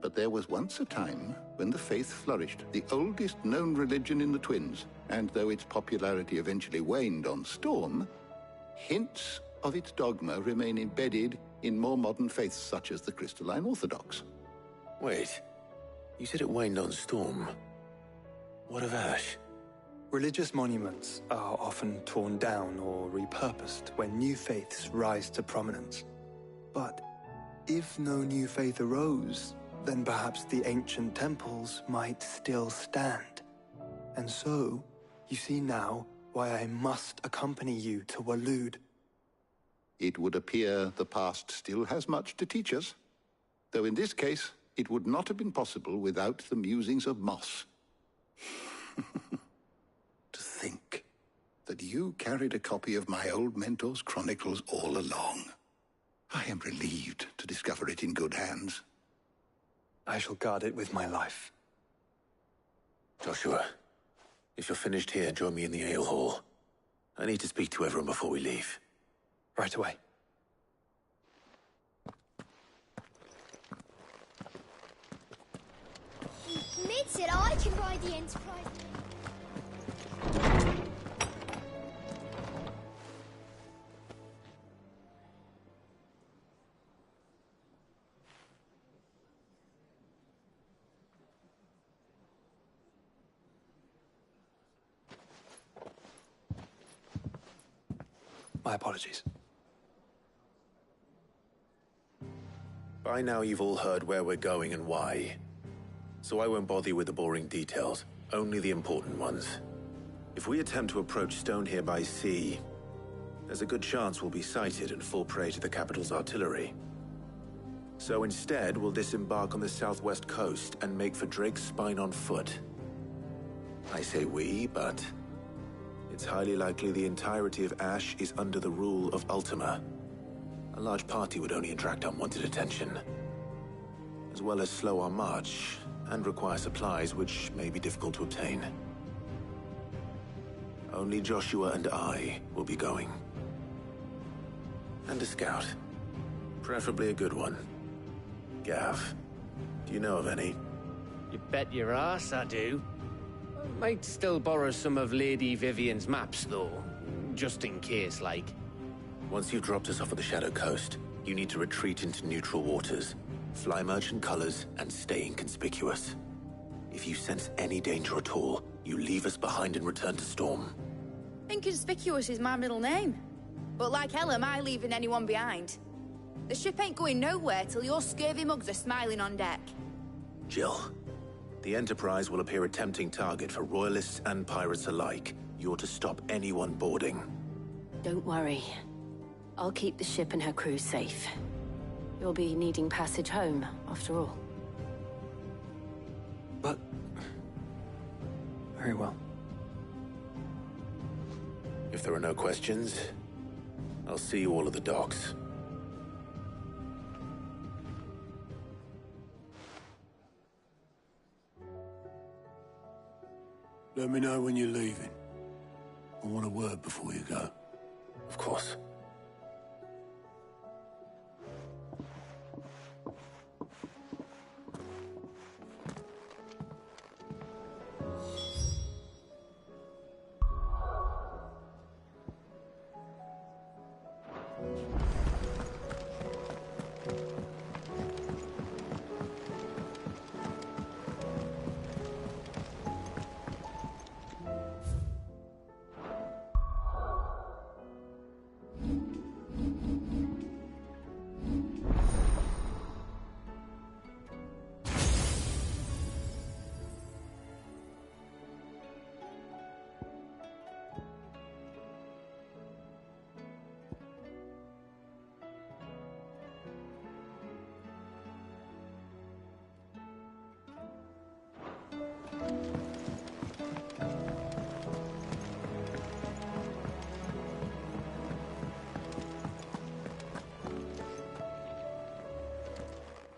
But there was once a time when the faith flourished, the oldest known religion in the Twins, and though its popularity eventually waned on Storm, hints of its dogma remain embedded in more modern faiths such as the Crystalline Orthodox. Wait, you said it waned on Storm. What of Ash? Religious monuments are often torn down or repurposed when new faiths rise to prominence. But if no new faith arose, then perhaps the ancient temples might still stand. And so, you see now why I must accompany you to Waloed. It would appear the past still has much to teach us, though in this case, it would not have been possible without the musings of Moss. To think that you carried a copy of my old mentor's chronicles all along. I am relieved to discover it in good hands. I shall guard it with my life. Joshua, if you're finished here, join me in the ale hall. I need to speak to everyone before we leave. Right away. Mid said I can ride the Enterprise. My apologies. By now you've all heard where we're going and why. So I won't bother you with the boring details, only the important ones. If we attempt to approach Stone here by sea, there's a good chance we'll be sighted and fall prey to the capital's artillery. So instead, we'll disembark on the southwest coast and make for Drake's Spine on foot. I say we, but it's highly likely the entirety of Ash is under the rule of Ultima. A large party would only attract unwanted attention, as well as slow our march and require supplies which may be difficult to obtain. Only Joshua and I will be going. And a scout. Preferably a good one. Gav, do you know of any? You bet your ass I do. Might still borrow some of Lady Vivian's maps, though. Just in case, like. Once you've dropped us off at the Shadow Coast, you need to retreat into neutral waters, fly merchant colors, and stay inconspicuous. If you sense any danger at all, you leave us behind and return to Storm. Inconspicuous is my middle name. But like hell am I leaving anyone behind. The ship ain't going nowhere till your scurvy mugs are smiling on deck. Jill, the Enterprise will appear a tempting target for royalists and pirates alike. You're to stop anyone boarding. Don't worry. I'll keep the ship and her crew safe. You'll be needing passage home, after all. But... very well. If there are no questions, I'll see you all at the docks. Let me know when you're leaving. I want a word before you go. Of course.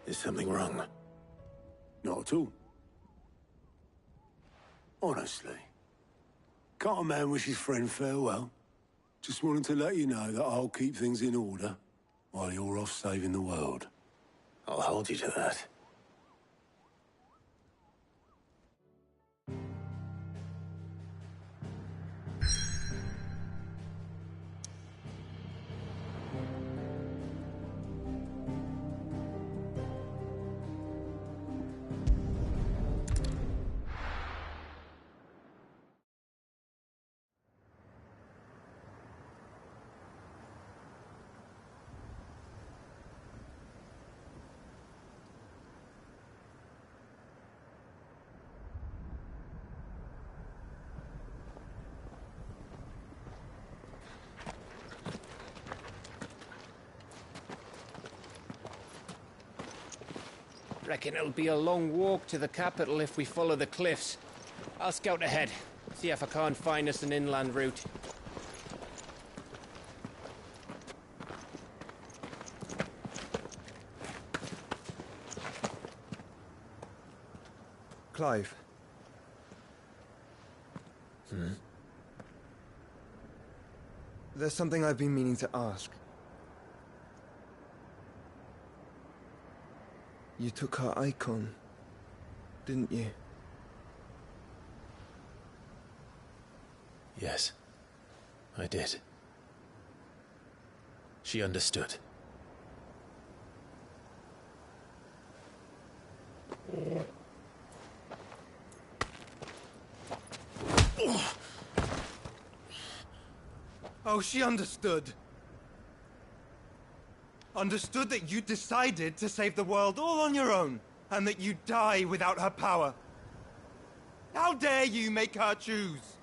Is something wrong? Not at all. Honestly. Can't a man wish his friend farewell? Just wanted to let you know that I'll keep things in order while you're off saving the world. I'll hold you to that. Reckon it'll be a long walk to the capital if we follow the cliffs. I'll scout ahead, see if I can't find us an inland route. Clive. There's something I've been meaning to ask. You took her icon, didn't you? Yes, I did. She understood. Oh, she understood. Understood that you decided to save the world all on your own, and that you'd die without her power. How dare you make her choose?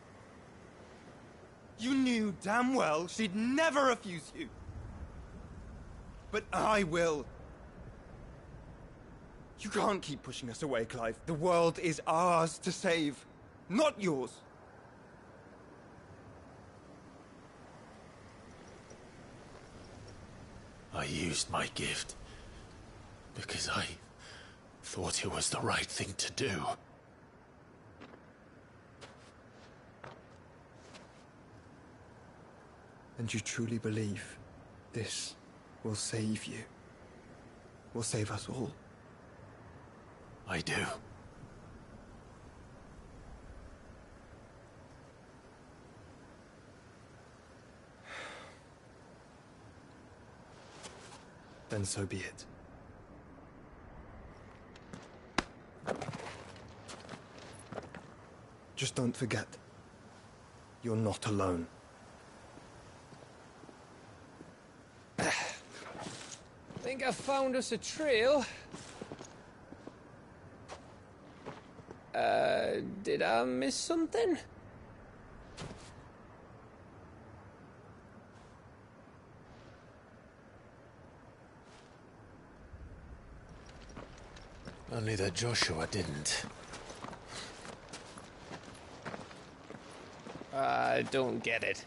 You knew damn well she'd never refuse you. But I will. You can't keep pushing us away, Clive. The world is ours to save, not yours. I used my gift because I thought it was the right thing to do. And you truly believe this will save you? Will save us all? I do. Then so be it. Just don't forget, you're not alone. Think I found us a trail. Did I miss something? Only that Joshua didn't. I don't get it.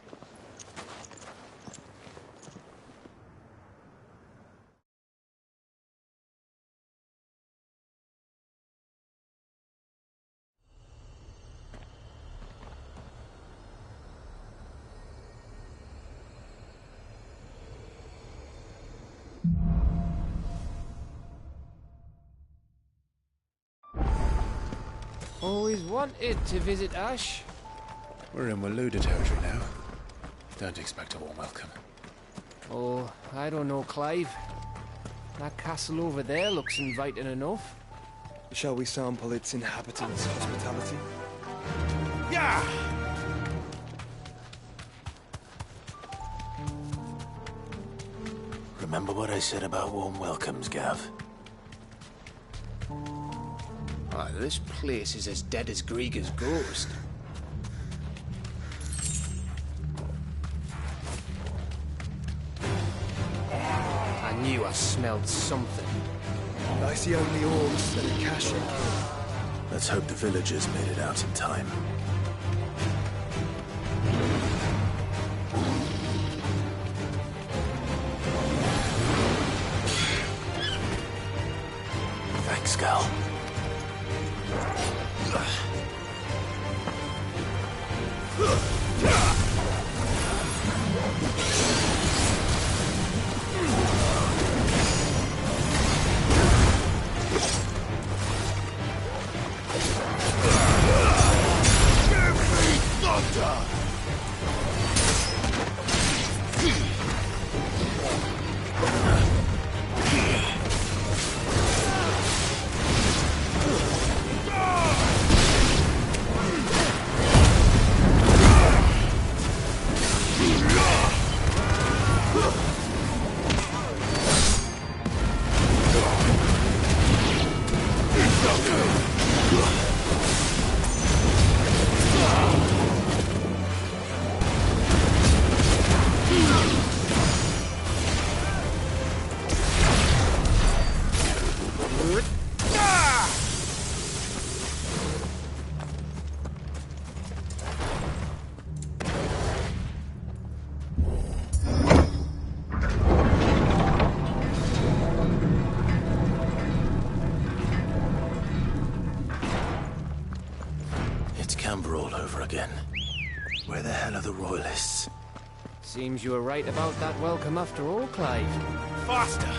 Always wanted to visit Ash. We're in Waluda territory now. Don't expect a warm welcome. Oh, I don't know, Clive. That castle over there looks inviting enough. Shall we sample its inhabitants' hospitality? Yeah! Remember what I said about warm welcomes, Gav? Ah, this place is as dead as Grieger's ghost. I knew I smelled something. I see only orcs and a cache. Let's hope the villagers made it out in time. Thanks, Gal. hell are the Royalists? Seems you were right about that welcome after all, Clive. Faster!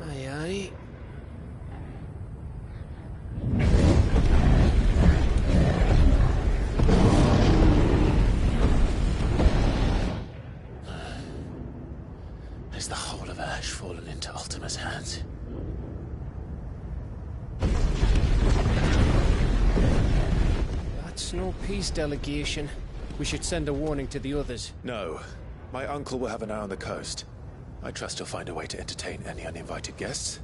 Aye, aye. Has the whole of Ash fallen into Ultima's hands? That's no peace delegation. We should send a warning to the others. No. My uncle will have an eye on the coast. I trust he'll find a way to entertain any uninvited guests.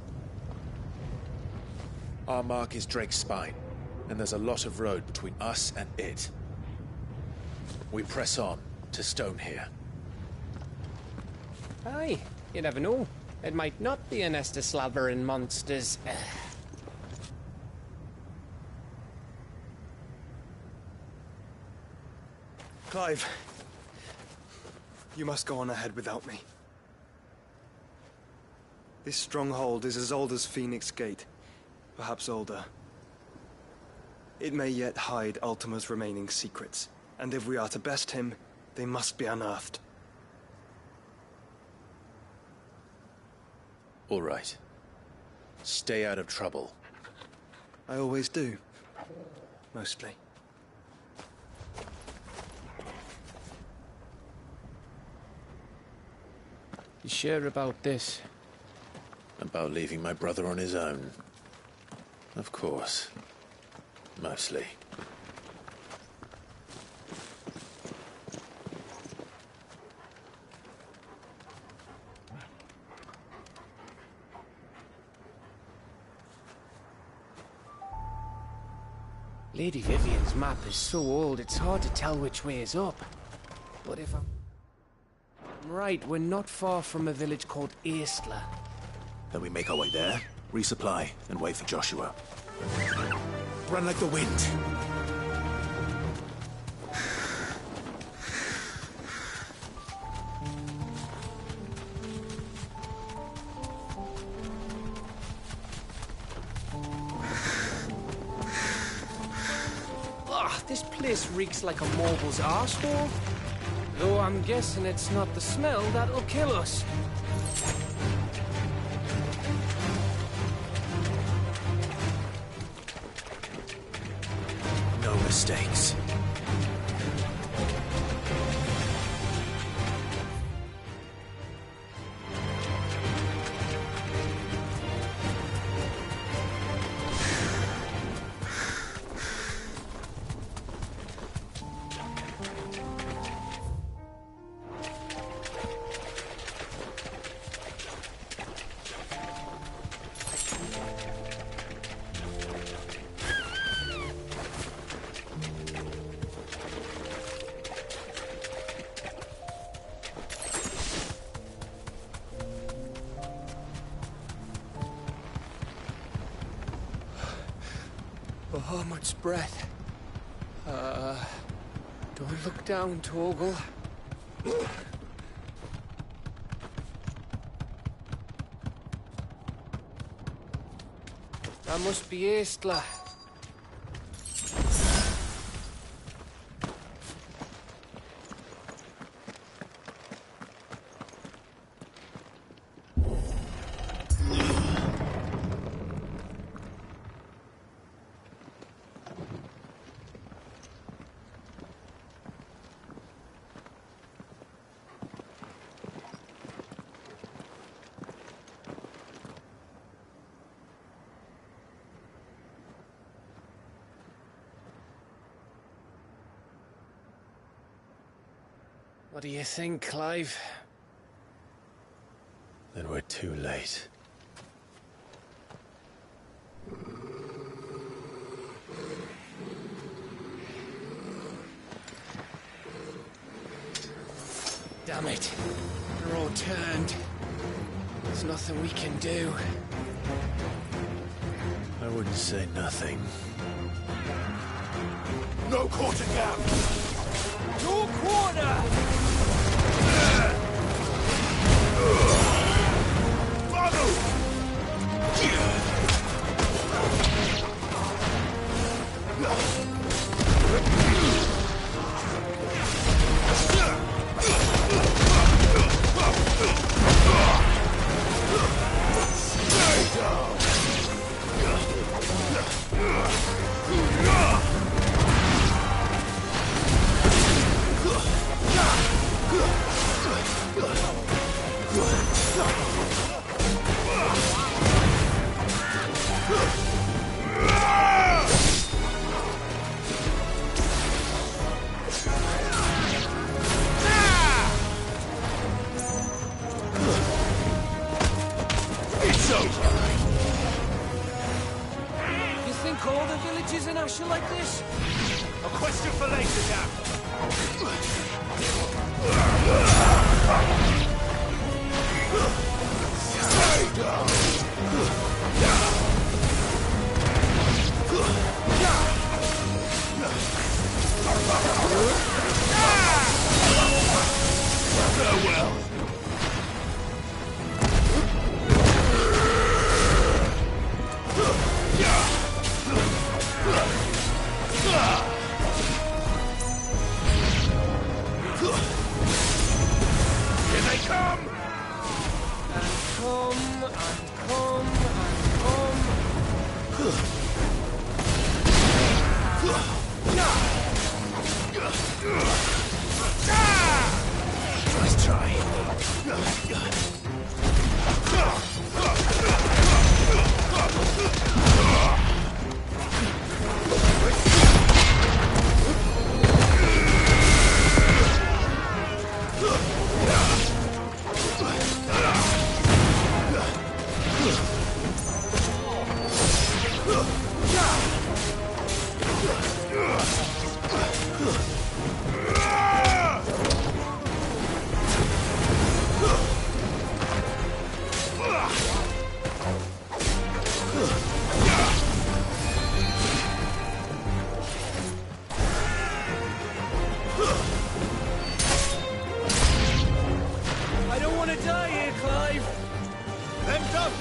Our mark is Drake's Spine, and there's a lot of road between us and it. We press on to Stone here. Aye, you never know. It might not be a nest of slavering monsters. Clive, you must go on ahead without me. This stronghold is as old as Phoenix Gate, perhaps older. It may yet hide Ultima's remaining secrets, and if we are to best him, they must be unearthed. All right. Stay out of trouble. I always do. Mostly. You sure about this? About leaving my brother on his own? Of course. Mostly. Lady Vivian's map is so old, it's hard to tell which way is up. But if I'm right, we're not far from a village called Aistla. Then we make our way there, resupply, and wait for Joshua. Run like the wind! This place reeks like a morble's arsehole. Though I'm guessing it's not the smell that'll kill us. No mistakes. Oh, much breath. Don't look down, Torgal. That must be Aistla. What do you think, Clive? Then we're too late. Damn it. They're all turned. There's nothing we can do. I wouldn't say nothing. No quarter gap! No quarter! All the villages in Ash are like this? A question for later, Cap. Stay down. Farewell. Here they come! And come, and come, and come. Nice try. I don't want to die here, Clive. Then don't!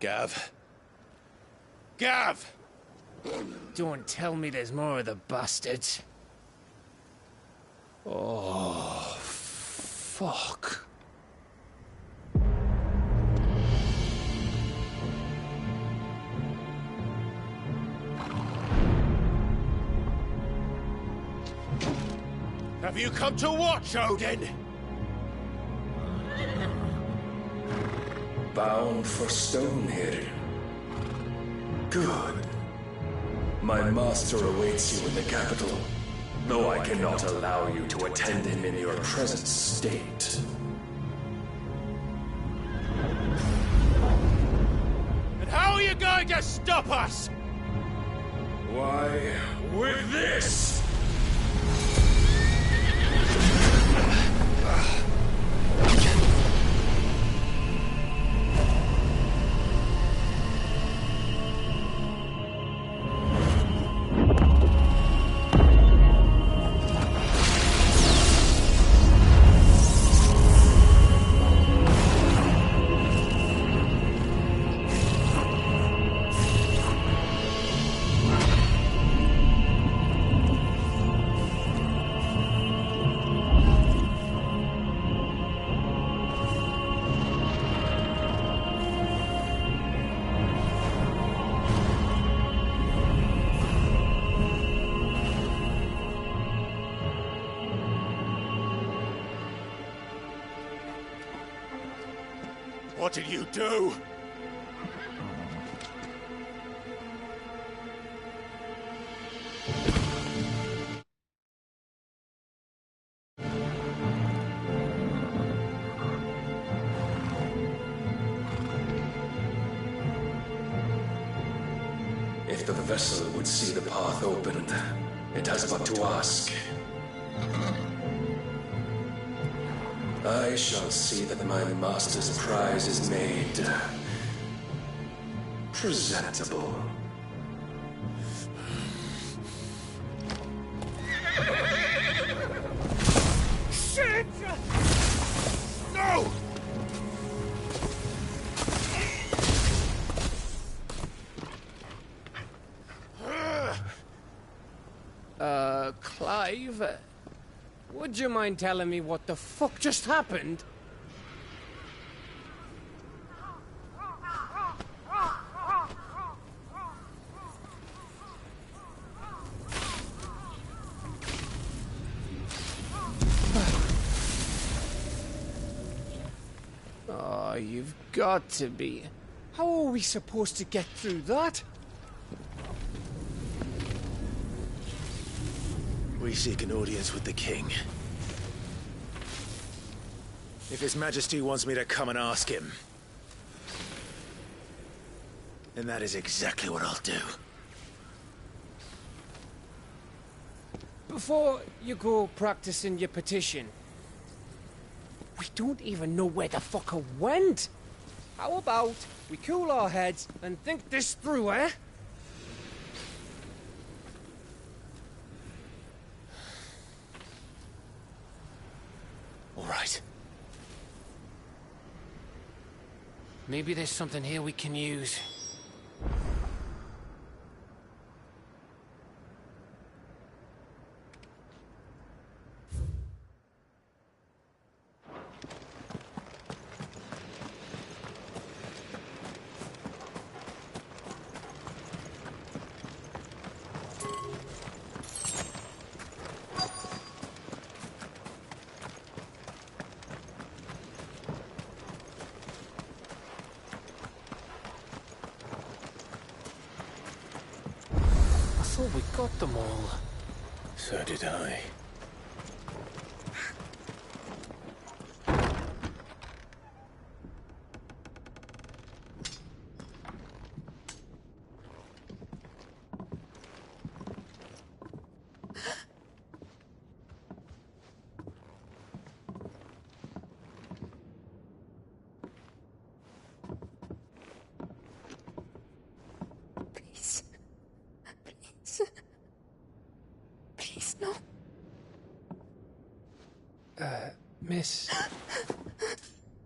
Gav? Gav! Don't tell me there's more of the bastards. Oh, fuck. Have you come to watch, Odin? Bound for Stonehill. Good. My master awaits you in the capital, though I cannot allow you to attend him in your present state. And how are you going to stop us? Why, with this! What did you do? If the vessel would see the path opened, it has but to ask. I shall see that my master's prize is made presentable. Shit! No! Clive? Would you mind telling me what the fuck just happened? Oh, you've got to be. How are we supposed to get through that? We seek an audience with the king. If His Majesty wants me to come and ask him, then that is exactly what I'll do. Before you go practicing your petition, we don't even know where the fucker went. How about we cool our heads and think this through, eh? All right. Maybe there's something here we can use. I thought we got them all. So did I. Please, no. Miss.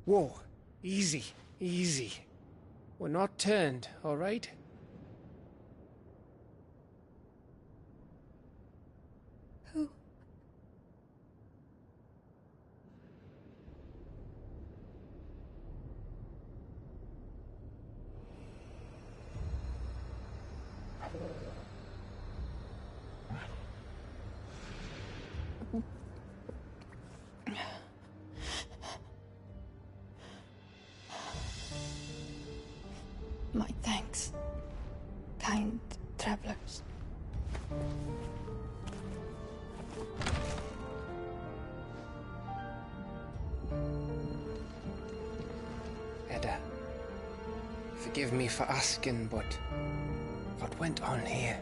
Whoa, easy, easy. We're not turned, all right? Who? My thanks, kind travelers. Edda, forgive me for asking, but what went on here?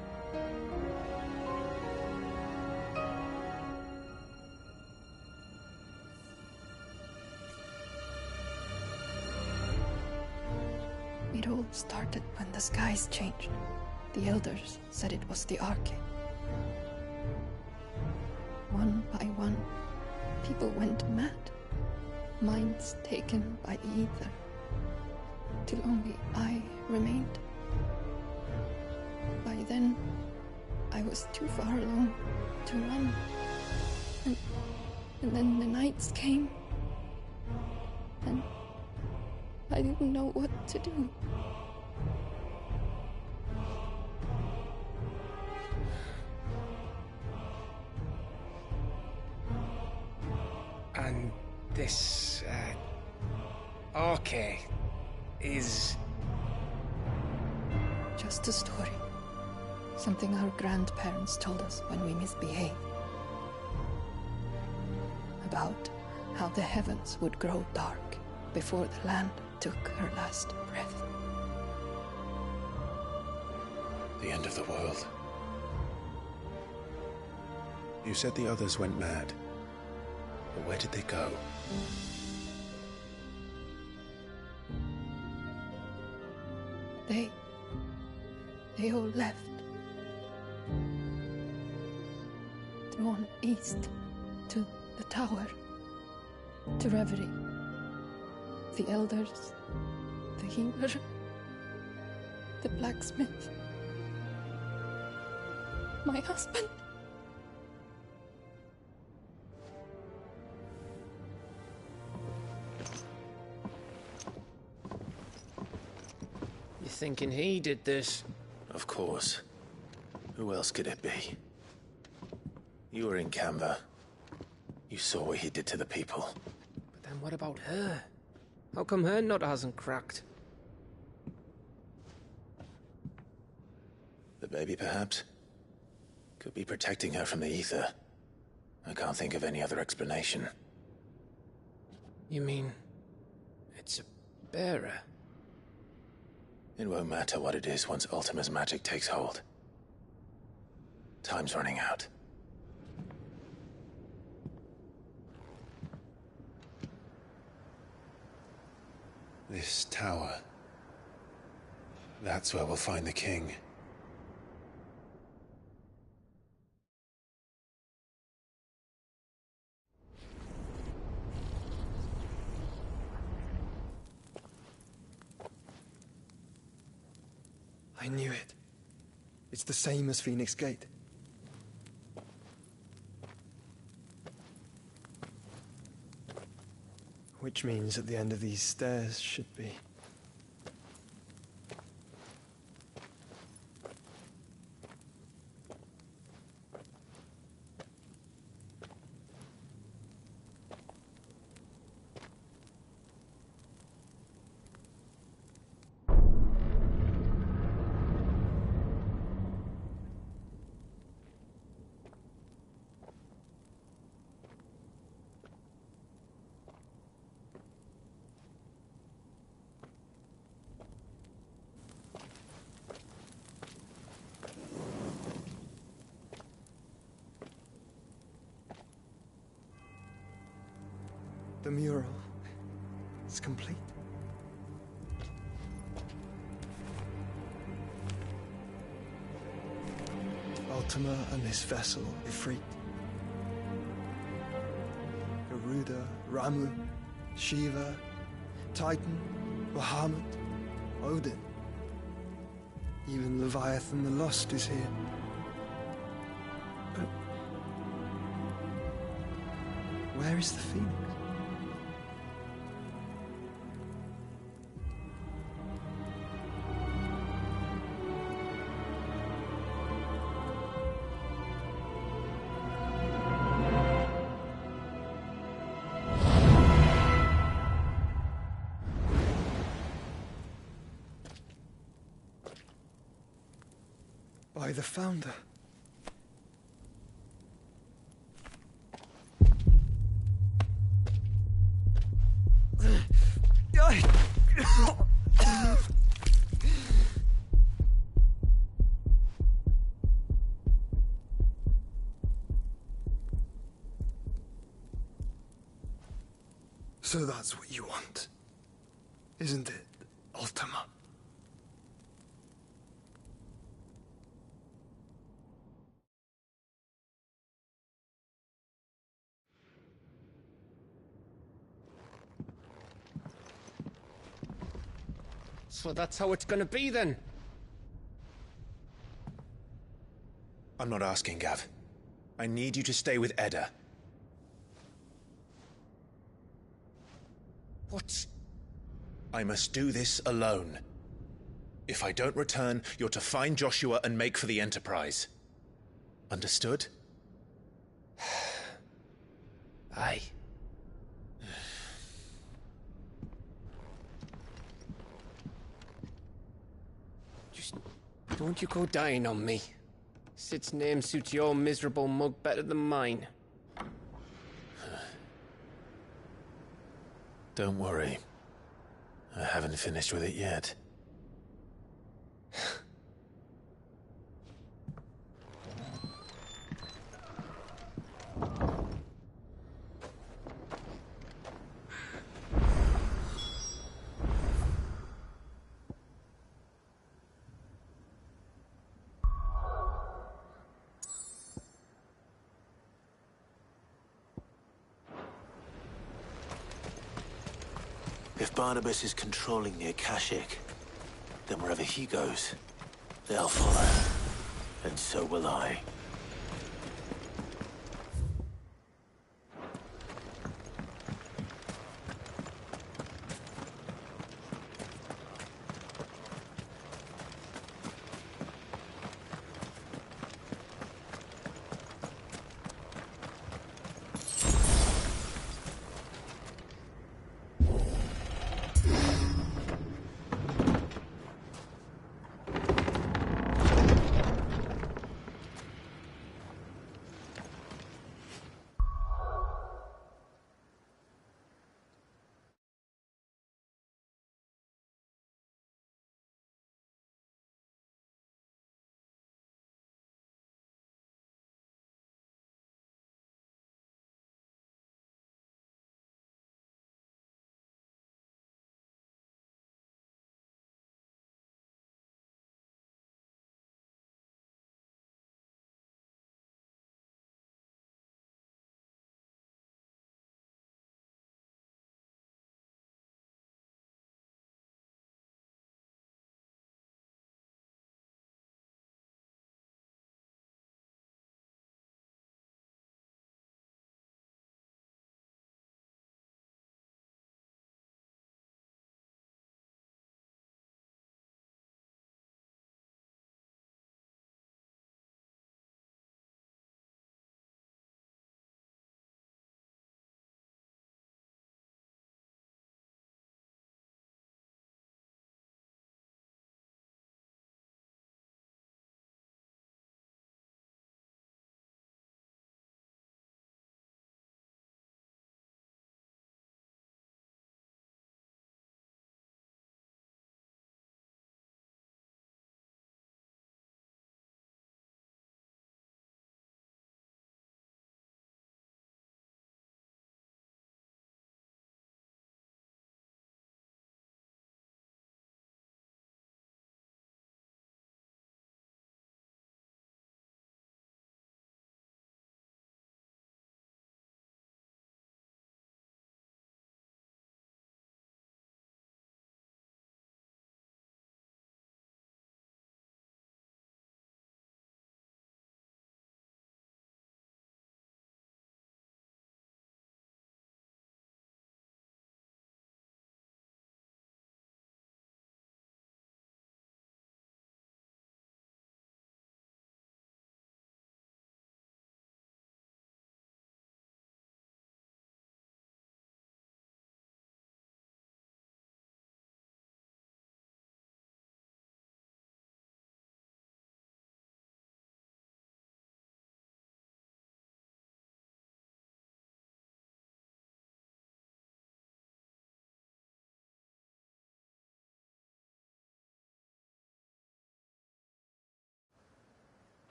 It all started when the skies changed. The elders said it was the Arche. One by one, people went mad. Minds taken by the ether. Till only I remained. By then, I was too far along to run. And then the nights came. And I didn't know what to do. And this, Arche is... Just a story. Something our grandparents told us when we misbehaved. About how the heavens would grow dark before the land took her last breath. The end of the world. You said the others went mad. But where did they go? They all left. Drawn east to the tower, to Reverie. The elders, the healer, the blacksmith, my husband. You thinking he did this? Of course. Who else could it be? You were in Canva. You saw what he did to the people. But then what about her? How come her nut hasn't cracked? The baby, perhaps? Could be protecting her from the ether. I can't think of any other explanation. You mean... it's a bearer? It won't matter what it is once Ultima's magic takes hold. Time's running out. This tower. That's where we'll find the king. I knew it. It's the same as Phoenix Gate. Which means at the end of these stairs should be... The mural is complete. Ultima and this vessel, Ifrit. Garuda, Ramu, Shiva, Titan, Bahamut, Odin. Even Leviathan the Lost is here. But where is the Phoenix? By the Founder. So that's what you want, isn't it, Ultima? So that's how it's gonna be then? I'm not asking, Gav. I need you to stay with Edda. What? I must do this alone. If I don't return, you're to find Joshua and make for the Enterprise. Understood? Aye. Just don't you go dying on me. Sid's name suits your miserable mug better than mine. Don't worry. I haven't finished with it yet. If Barnabas is controlling the Akashic, then wherever he goes, they'll follow. And so will I.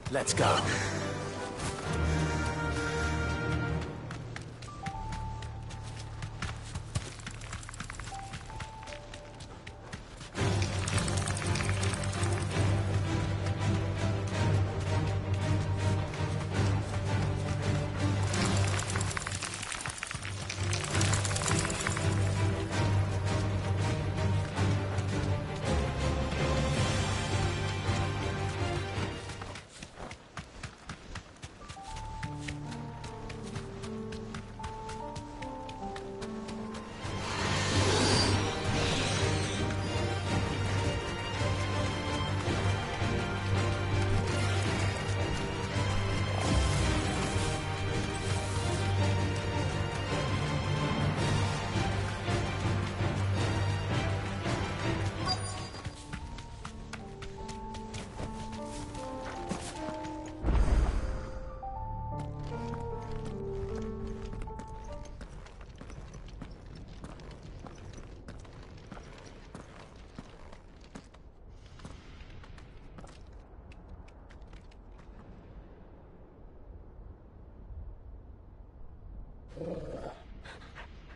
Let's go.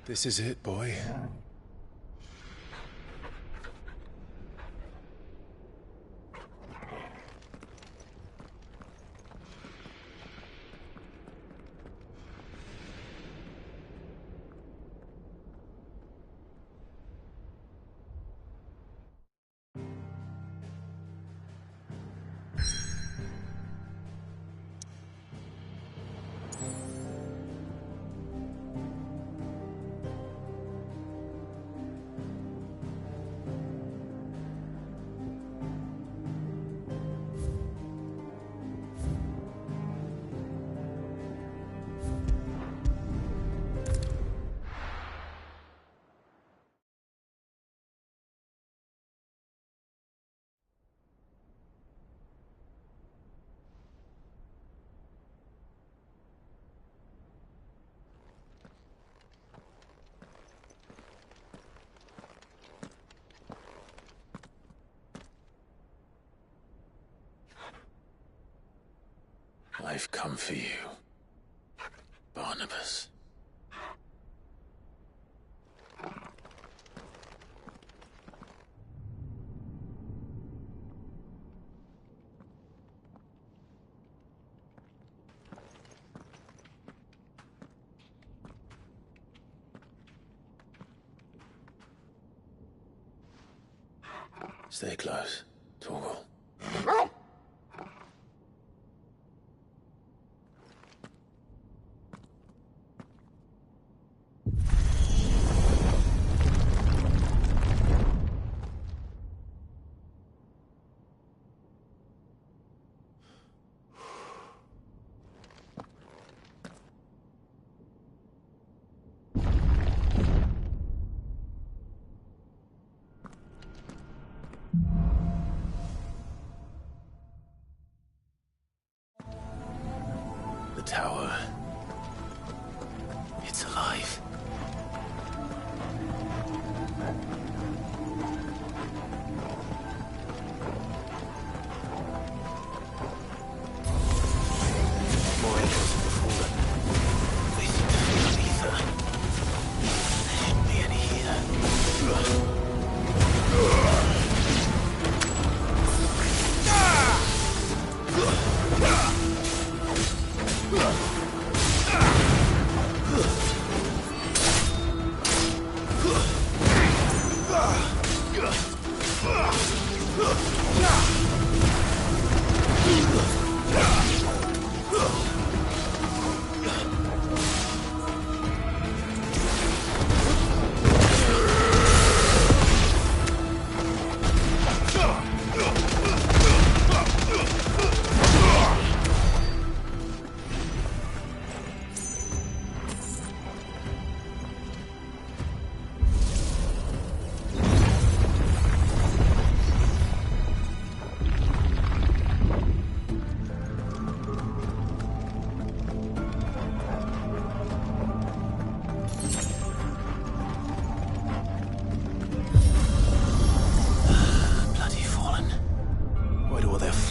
This is it, boy. I've come for you, Barnabas. Stay close, Torgal. The tower. It's alive. More echoes of the fallen. They seem to feel an ether. There shouldn't be any here.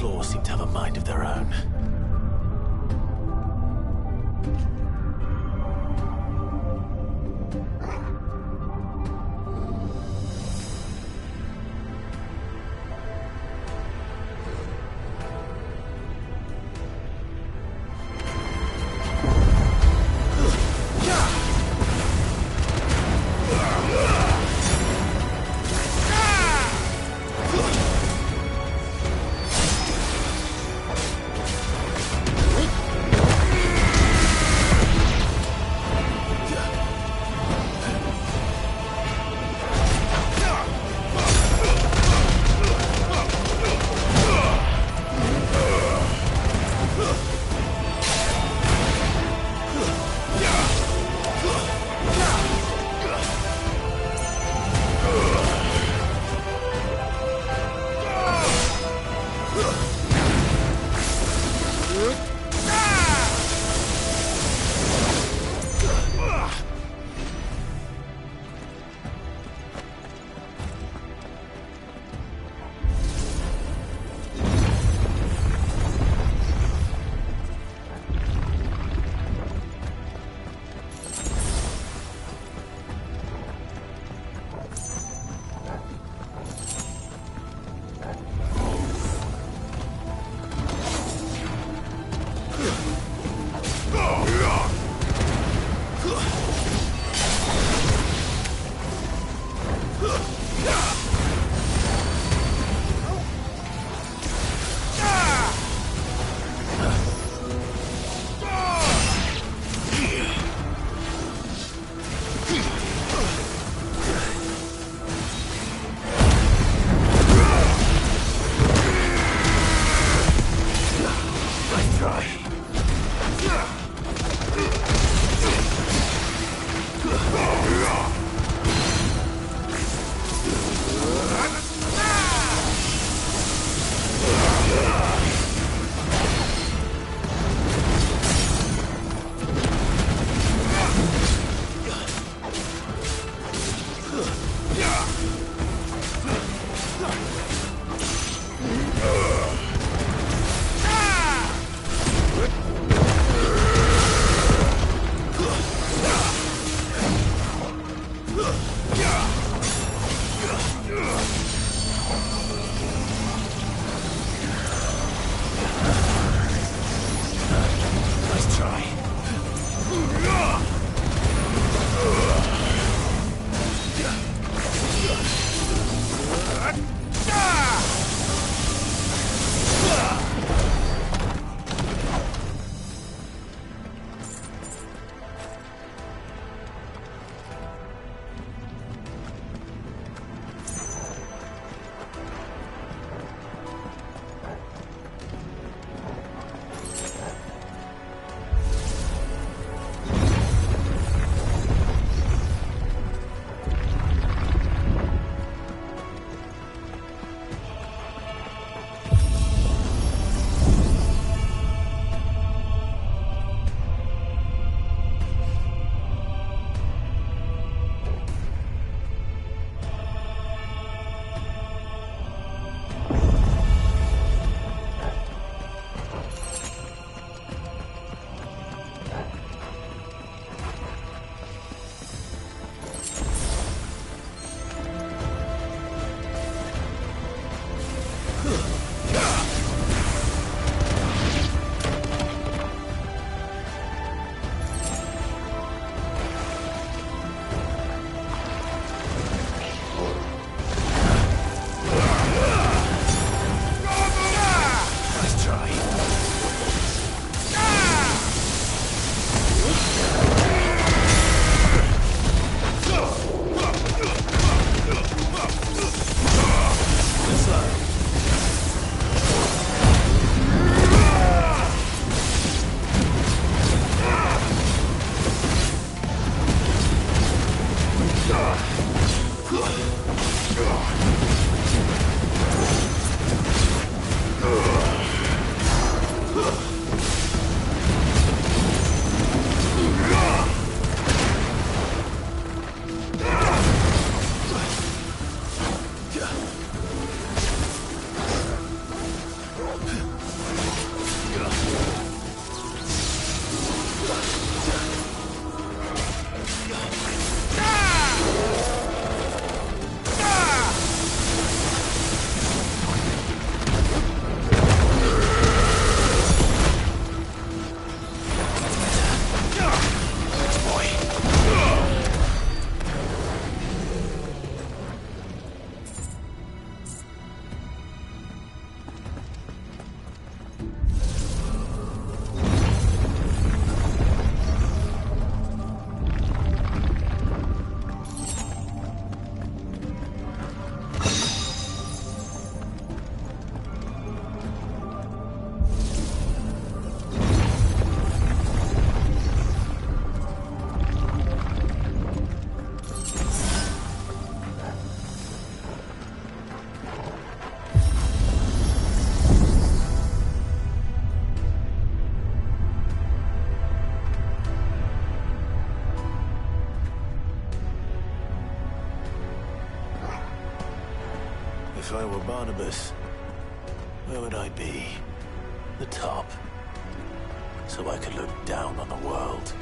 claws seem to have a mind of their own. Barnabas, where would I be? The top. So I could look down on the world.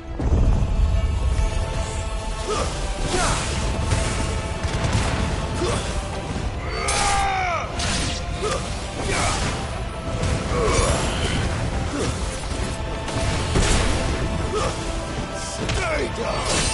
Stay down!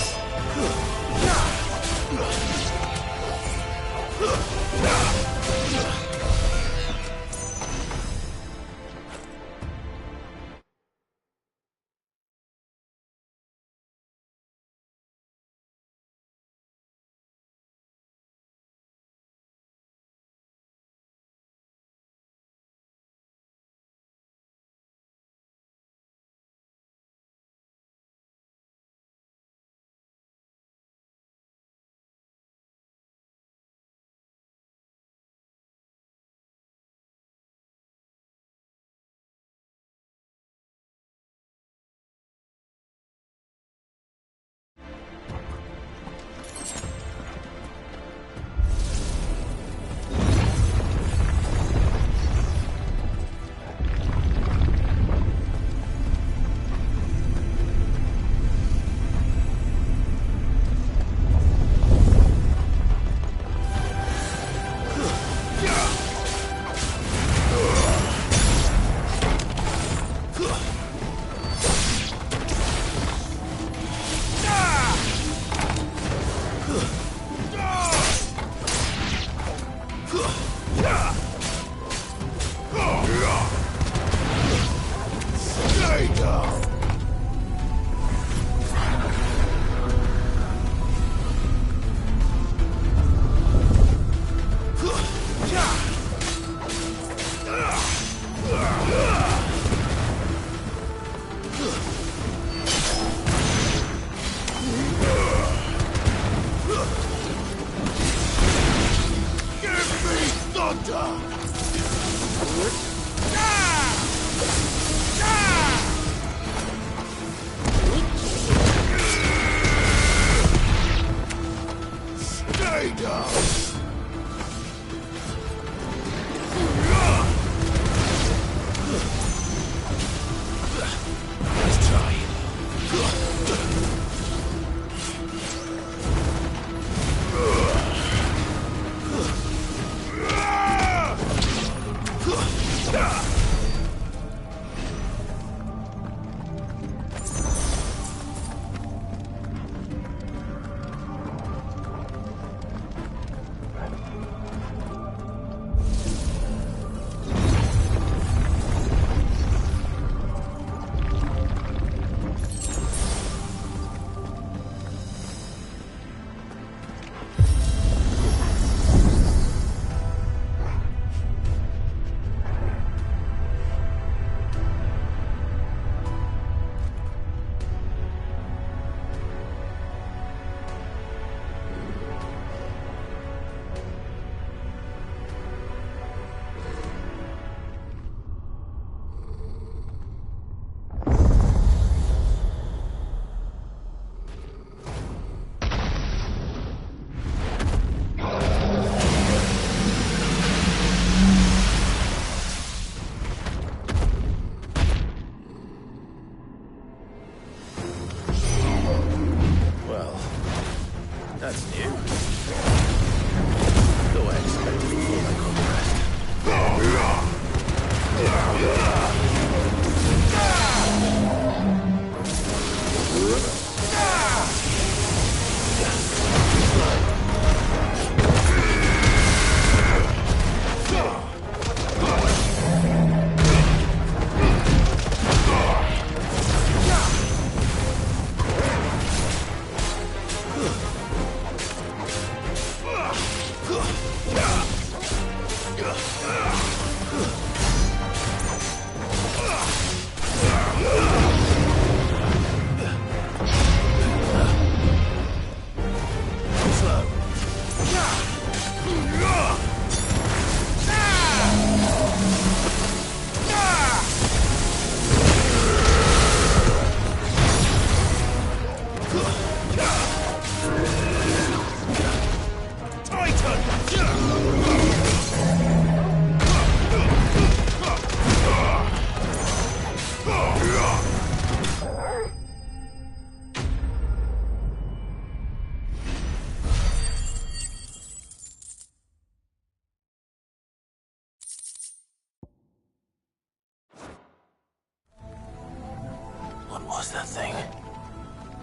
was that thing?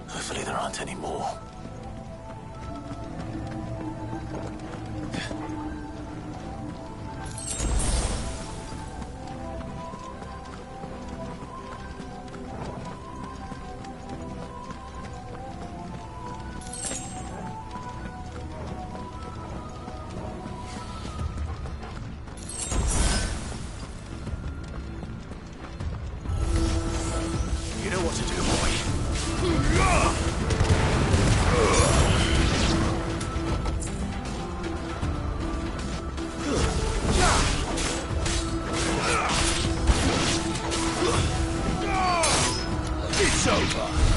Hopefully there aren't any more. It's over!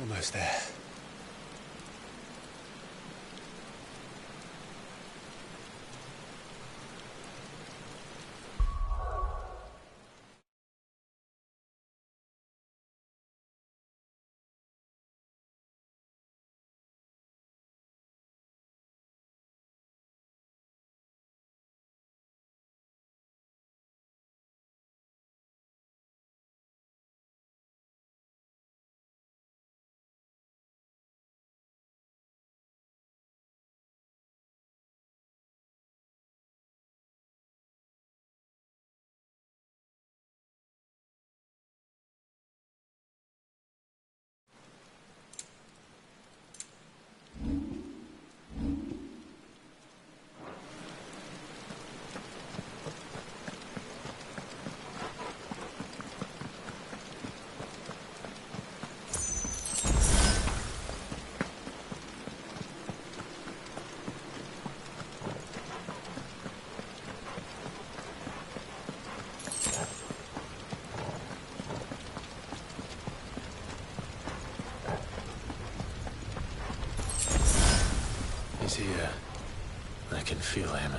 Almost there. He's here. I can feel him.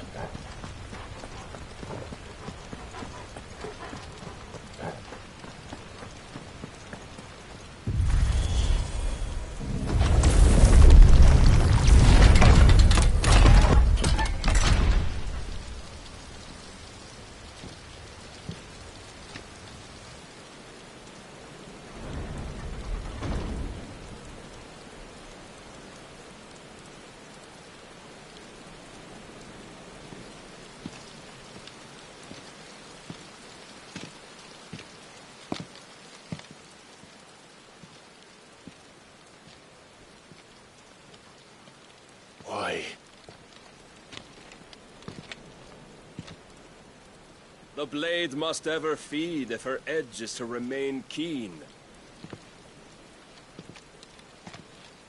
The blade must ever feed if her edge is to remain keen.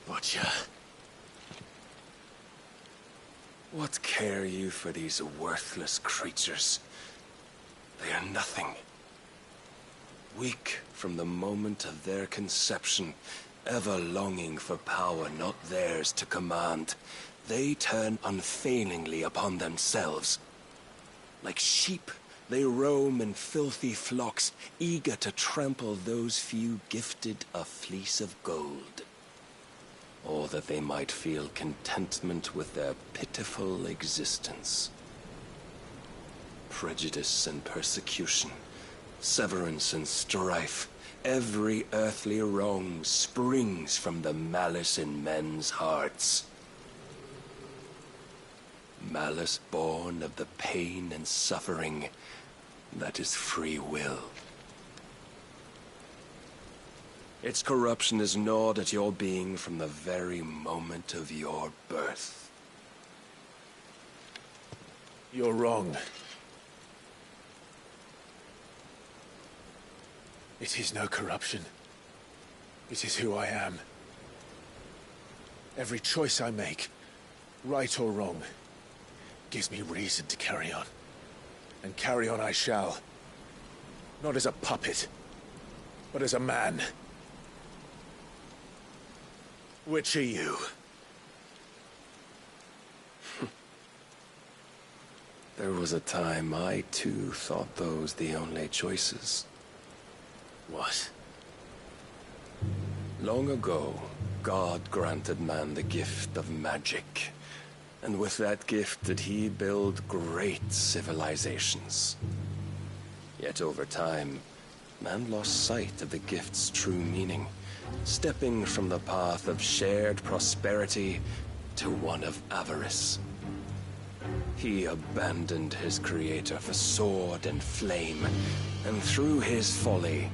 Butcher. What care you for these worthless creatures? They are nothing. Weak from the moment of their conception, ever longing for power not theirs to command, they turn unfailingly upon themselves. Like sheep, they roam in filthy flocks, eager to trample those few gifted a fleece of gold. Or that they might feel contentment with their pitiful existence. Prejudice and persecution, severance and strife, every earthly wrong springs from the malice in men's hearts. Malice born of the pain and suffering that is free will. Its corruption is gnawed at your being from the very moment of your birth. You're wrong. It is no corruption. It is who I am. Every choice I make, right or wrong, gives me reason to carry on. And carry on I shall. Not as a puppet, but as a man. Which are you? There was a time I too thought those the only choices. What? Long ago, God granted man the gift of magic. And with that gift did he build great civilizations. Yet over time, man lost sight of the gift's true meaning, stepping from the path of shared prosperity to one of avarice. He abandoned his creator for sword and flame, and through his folly,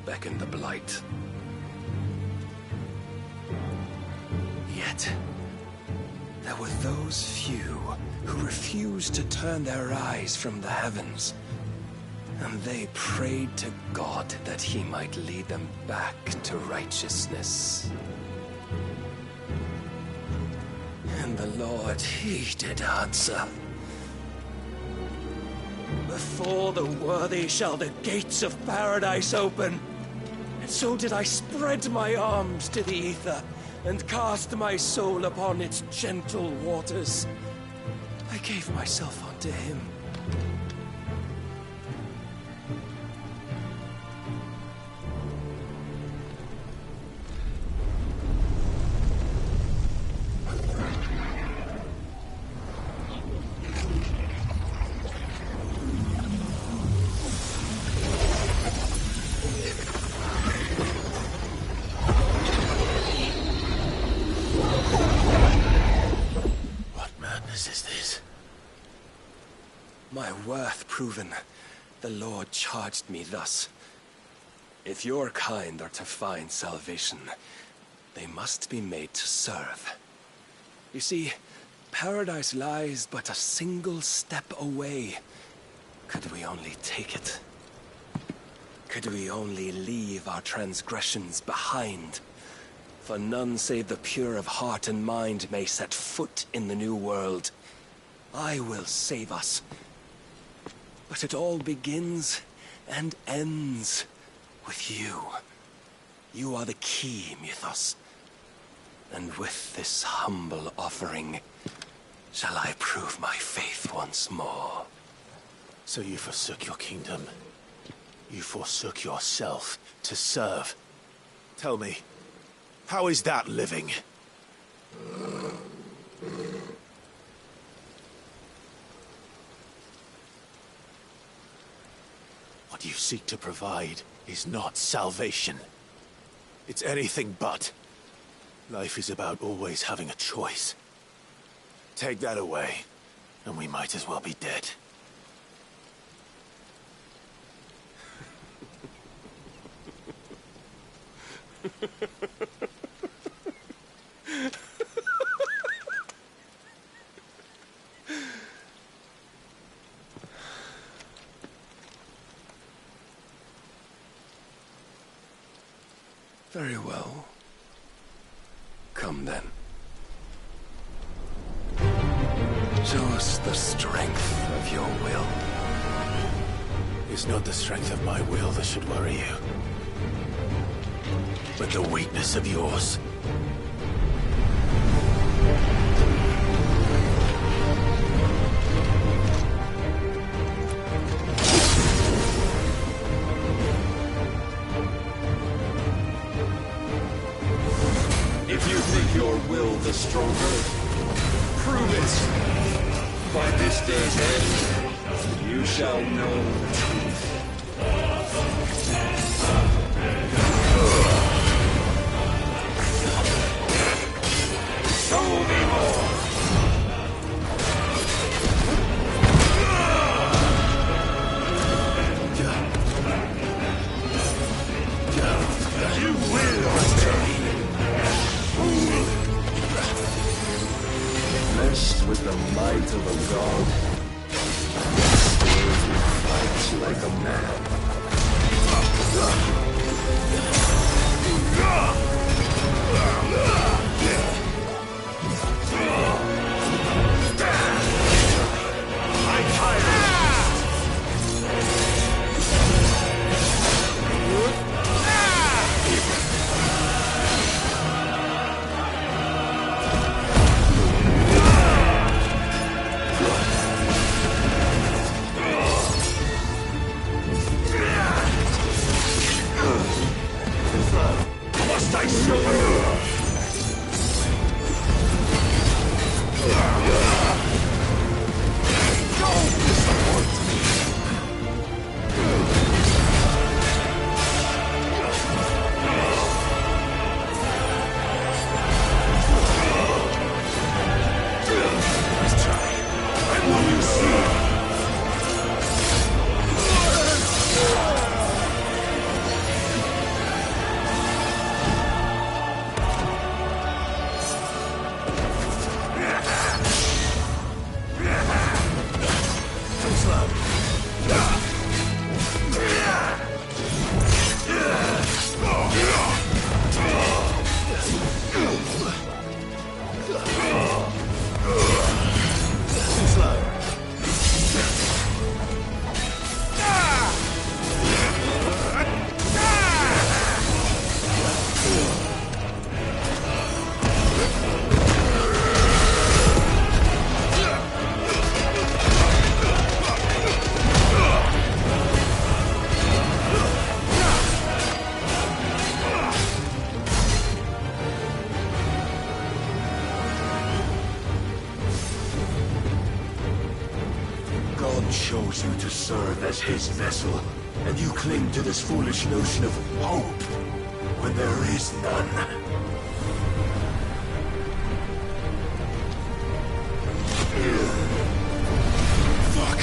beckoned the blight. Yet, there were those few who refused to turn their eyes from the heavens, and they prayed to God that he might lead them back to righteousness. And the Lord, he did answer. Before the worthy shall the gates of paradise open, And so did I spread my arms to the ether, and cast my soul upon its gentle waters. I gave myself unto him. My worth proven, the Lord charged me thus. If your kind are to find salvation, they must be made to serve. You see, paradise lies but a single step away. Could we only take it? Could we only leave our transgressions behind? For none save the pure of heart and mind may set foot in the new world. I will save us. But it all begins and ends with you. You are the key, Mythos. And with this humble offering, shall I prove my faith once more. So you forsook your kingdom. You forsook yourself to serve. Tell me, how is that living? What you seek to provide is not salvation. It's anything but. Life is about always having a choice. Take that away, and we might as well be dead. Very well. Come then. Show us the strength of your will. It's not the strength of my will that should worry you, but the weakness of yours. If you think your will the stronger, prove it. By this day's end, you shall know the truth. Show me more. You will return. Meshed with the might of a god, still you fight like a man. Must I show you? Don't disappoint me. Nice try. And will you see? chose you to serve as his vessel, and you cling to this foolish notion of hope when there is none. Fuck!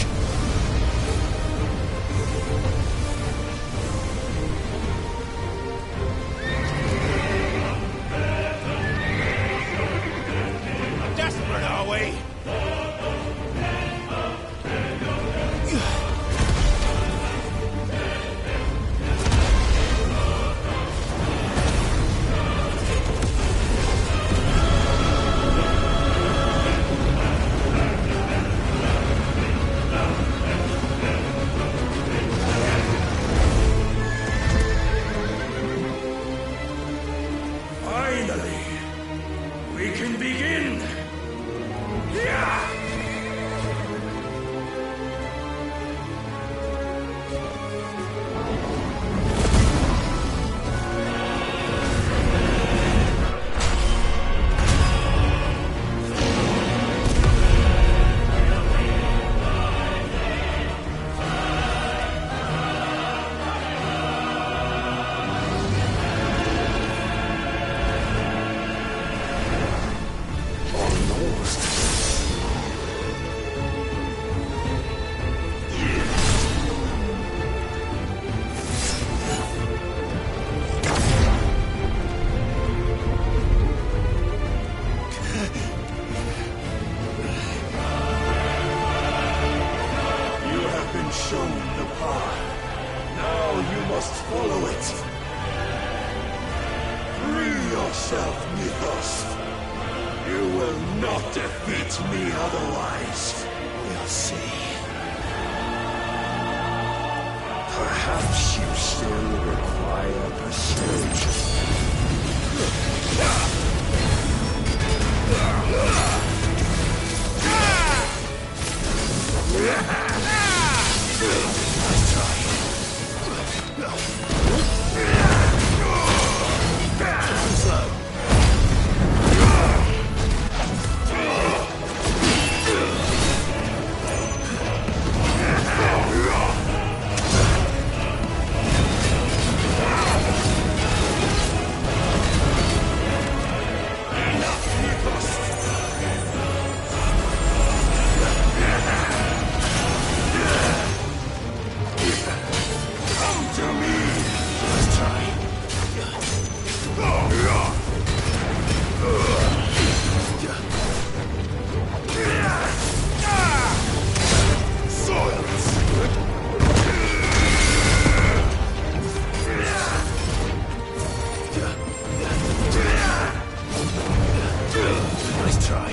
Desperate, are we? Finally, we can begin. Yeah! You have been shown the path. Now you must follow it. Free yourself, Mythos. You will not defeat me otherwise. We'll see. Perhaps you still require persuasion. Nice try.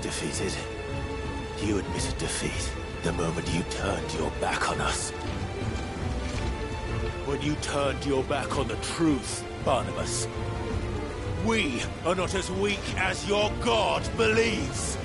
Defeated. You admitted defeat the moment you turned your back on us. When you turned your back on the truth, Barnabas. We are not as weak as your god believes.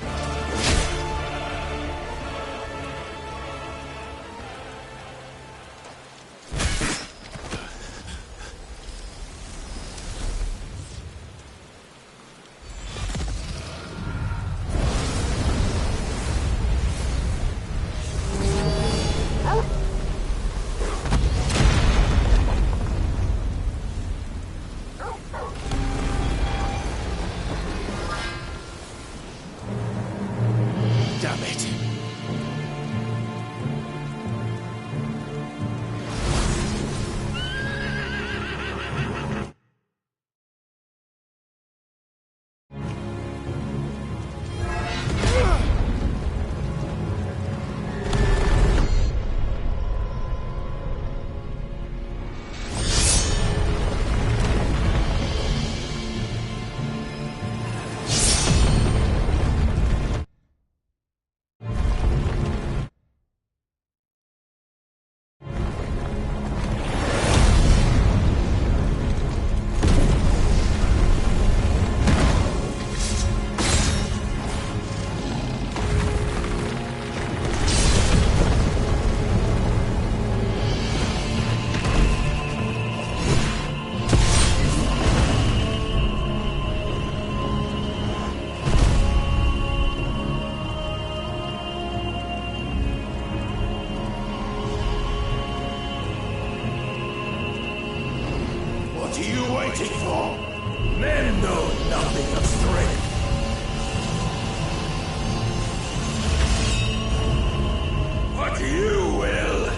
fighting for? Men know nothing of strength. But you will.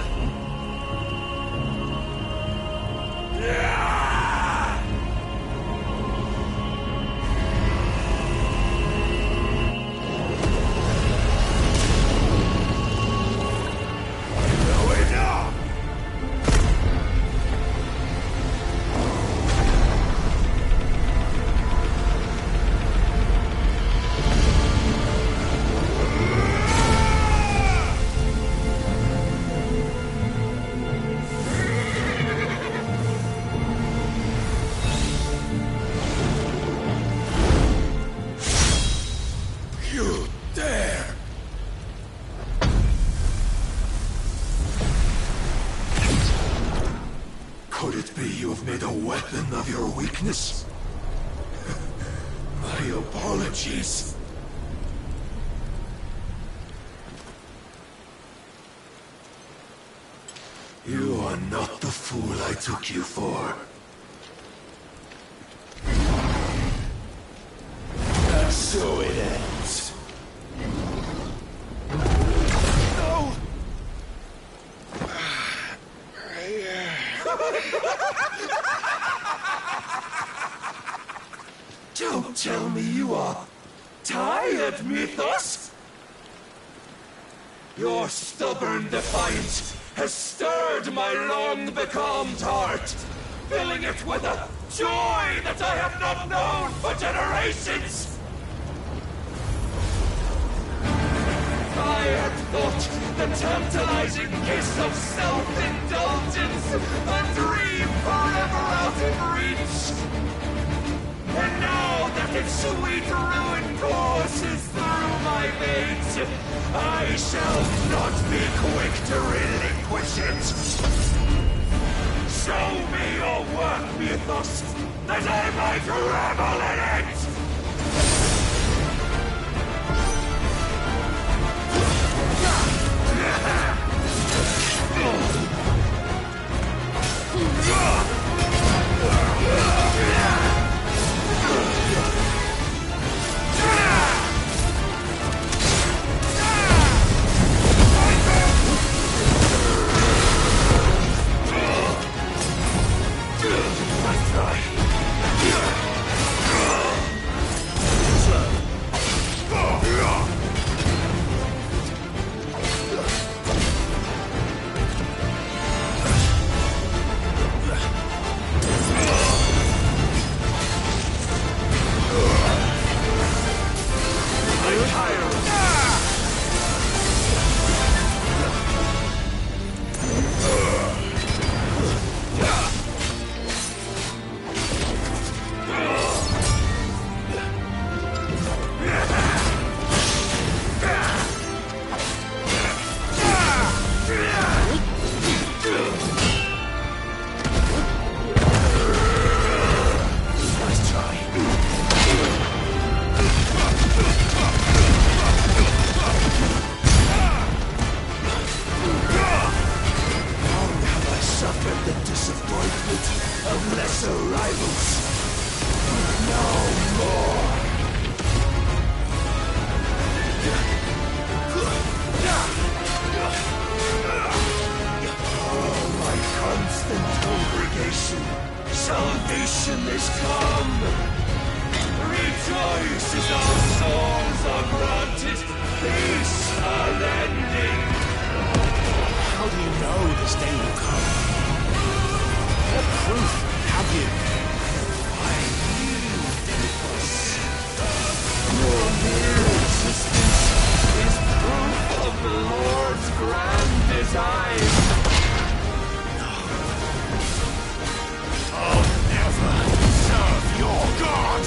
Could it be you have made a weapon of your weakness? My apologies. You are not the fool I took you for. And so it ends. No! Don't tell me you are tired, Mythos! Your stubborn defiance has stirred my long-becalmed heart, filling it with a joy that I have not known for generations! I had thought the tantalizing kiss of self-indulgence a dream forever out of reach. And now that its sweet ruin courses through my veins, I shall not be quick to relinquish it. Show me your work, Mythos, that I might revel in it! Salvation is come! Rejoice as our souls are granted peace unending! How do you know this day will come? What proof have you? I knew Mythos. Your mere existence is proof of the Lord's grand design! I'll never serve your god!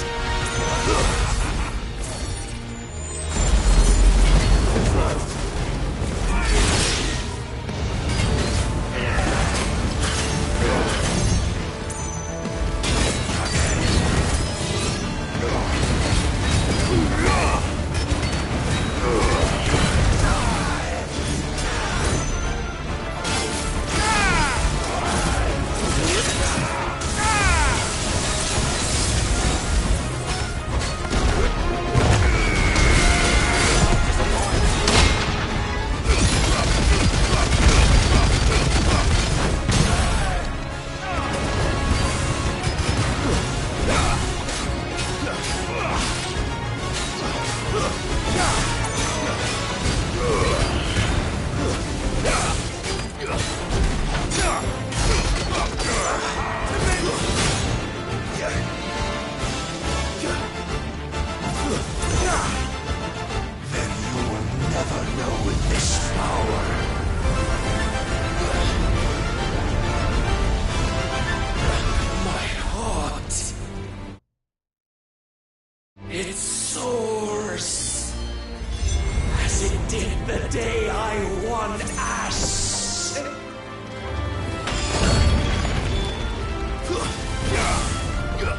day I won Ash.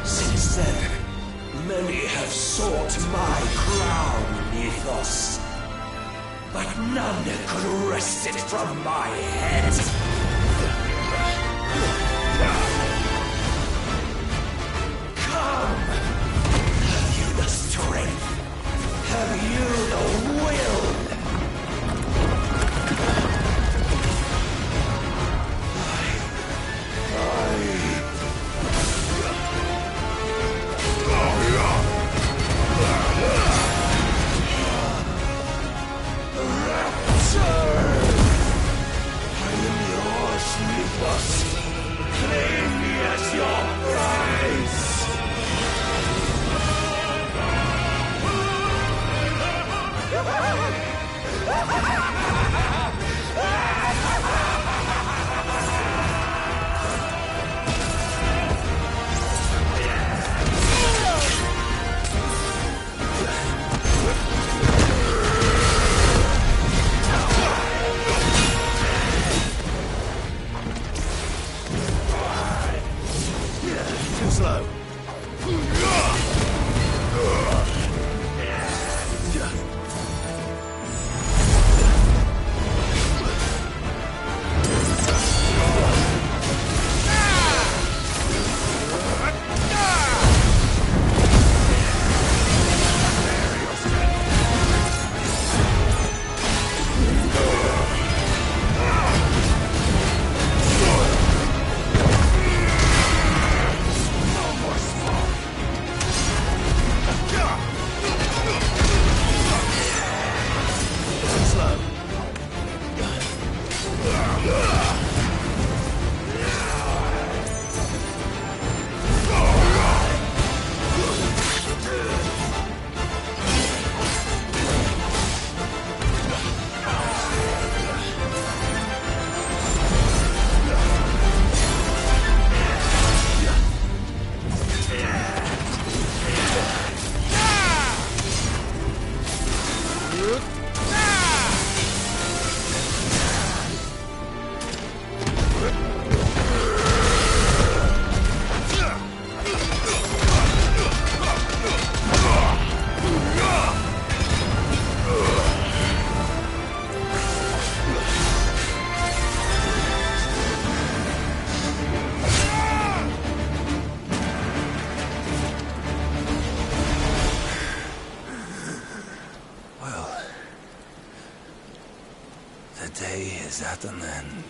Since then, many have sought my crown, Ethos. But none could wrest it from my head. Come! Have you the strength? Have you the will? Claim me as your prize! Too slow. Is at an end.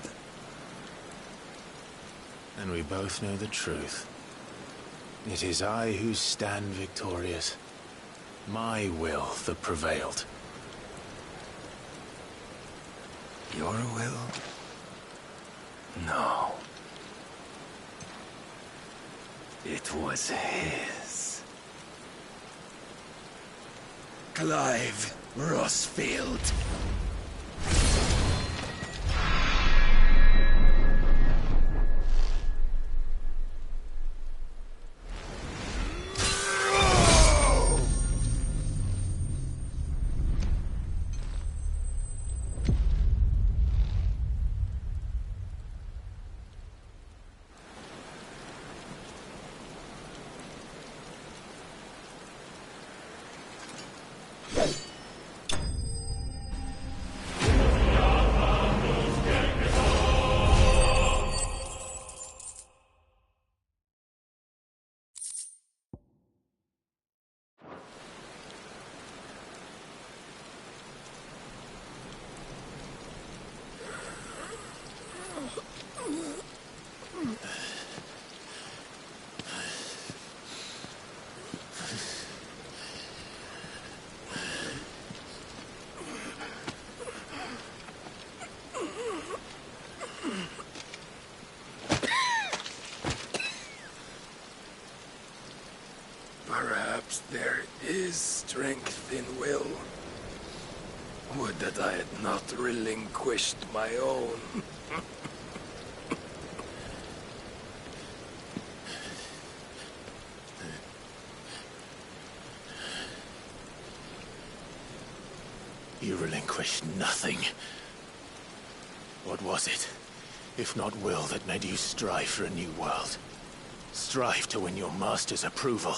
And we both know the truth. It is I who stand victorious. My will that prevailed. Your will? No. It was his. Clive Rossfield. Perhaps there is strength in will. Would that I had not relinquished my own. You relinquished nothing. What was it, if not will, that made you strive for a new world? Strive to win your master's approval?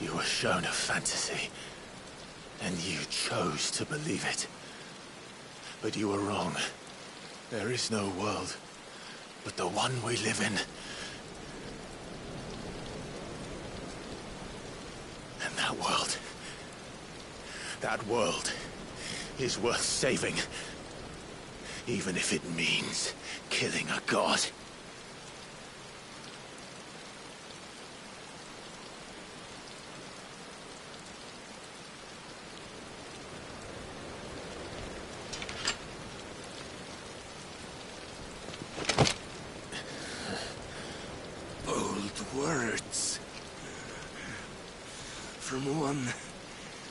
You were shown a fantasy, and you chose to believe it. But you were wrong. There is no world but the one we live in. And that world is worth saving. Even if it means killing a god. Words from one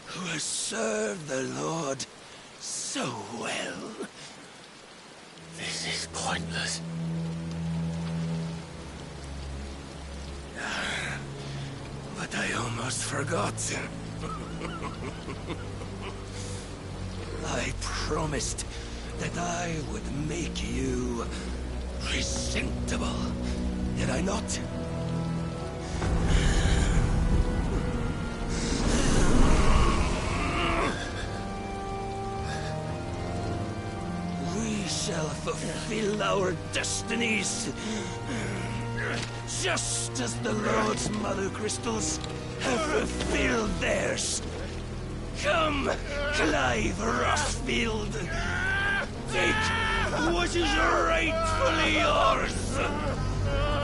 who has served the Lord so well. This is pointless. But I almost forgot. I promised that I would make you presentable. Did I not? We shall fulfill our destinies, just as the Lord's Mother Crystals have fulfilled theirs. Come, Clive Rothfield. Take what is rightfully yours.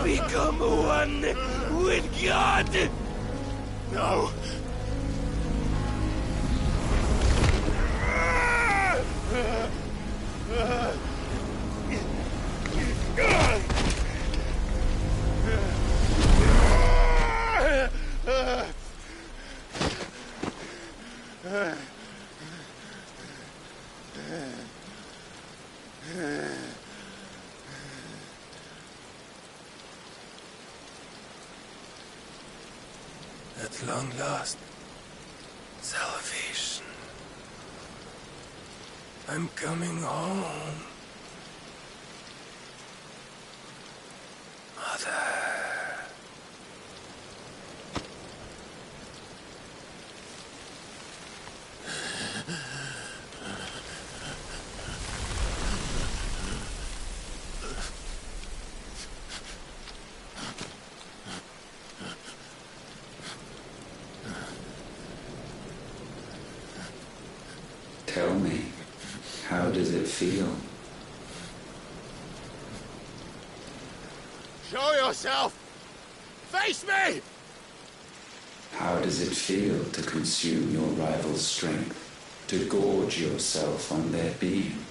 Become one with God! No! At long last, salvation. I'm coming home. Mother. Tell me, how does it feel? Show yourself! Face me! How does it feel to consume your rival's strength, to gorge yourself on their beam,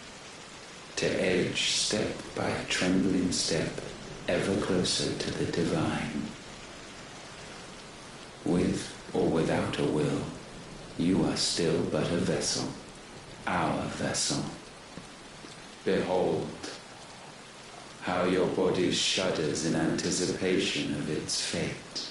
to edge step by trembling step ever closer to the divine? With or without a will, you are still but a vessel, our vessel. Behold, how your body shudders in anticipation of its fate.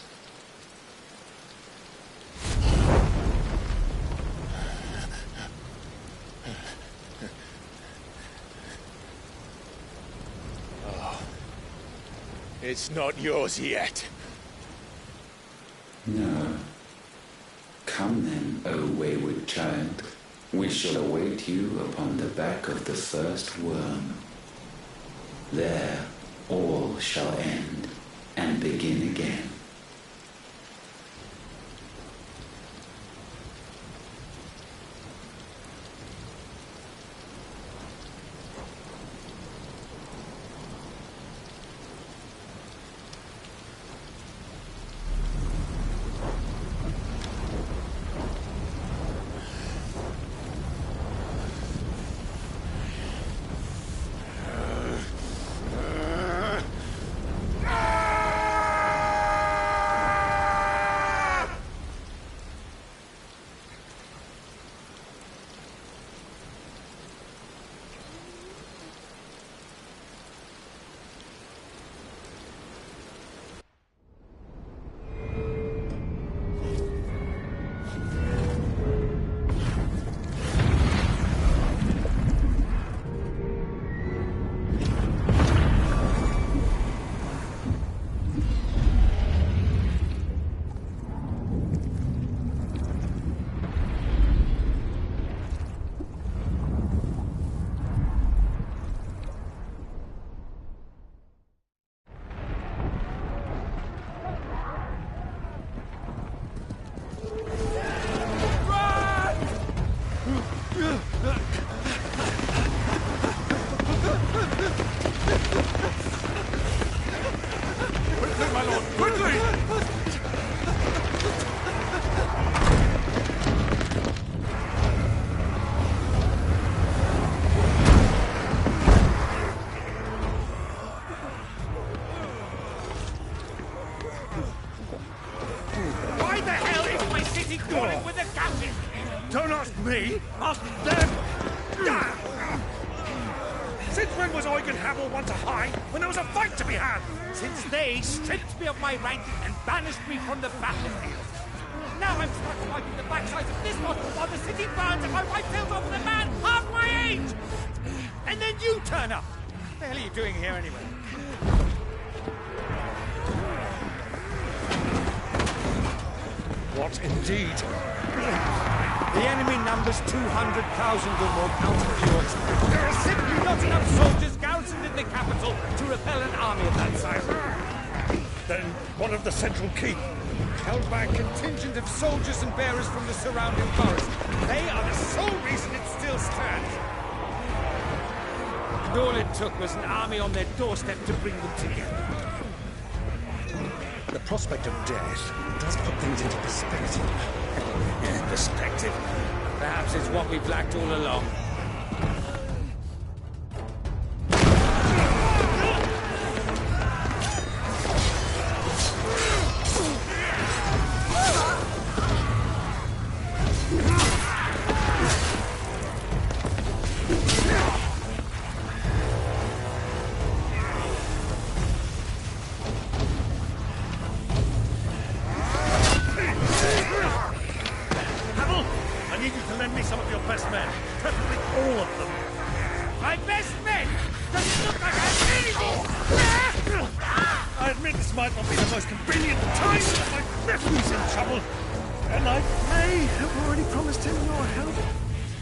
Oh, it's not yours yet. No. Come then, O wayward child. We shall await you upon the back of the first worm. There all shall end and begin again. Quickly! Why the hell is my city crawling with a captain? Don't ask me, ask them! Since when was Eugen Havel one to hide when there was a fight to be had? Since they stripped me of my rank and banished me from the battlefield. Now I'm stuck fighting the backsides of this model while the city burns and my wife tails off with a man half my age! And then you turn up! What the hell are you doing here anyway? What indeed? The enemy numbers 200,000 or more counter-Yorks. There are simply not enough soldiers garrisoned in the capital to repel an army of that size. Then one of the central keep. Held by a contingent of soldiers and bearers from the surrounding forest. They are the sole reason it still stands. And all it took was an army on their doorstep to bring them together. The prospect of death does put things into perspective. Perspective. Perhaps it's what we've lacked all along.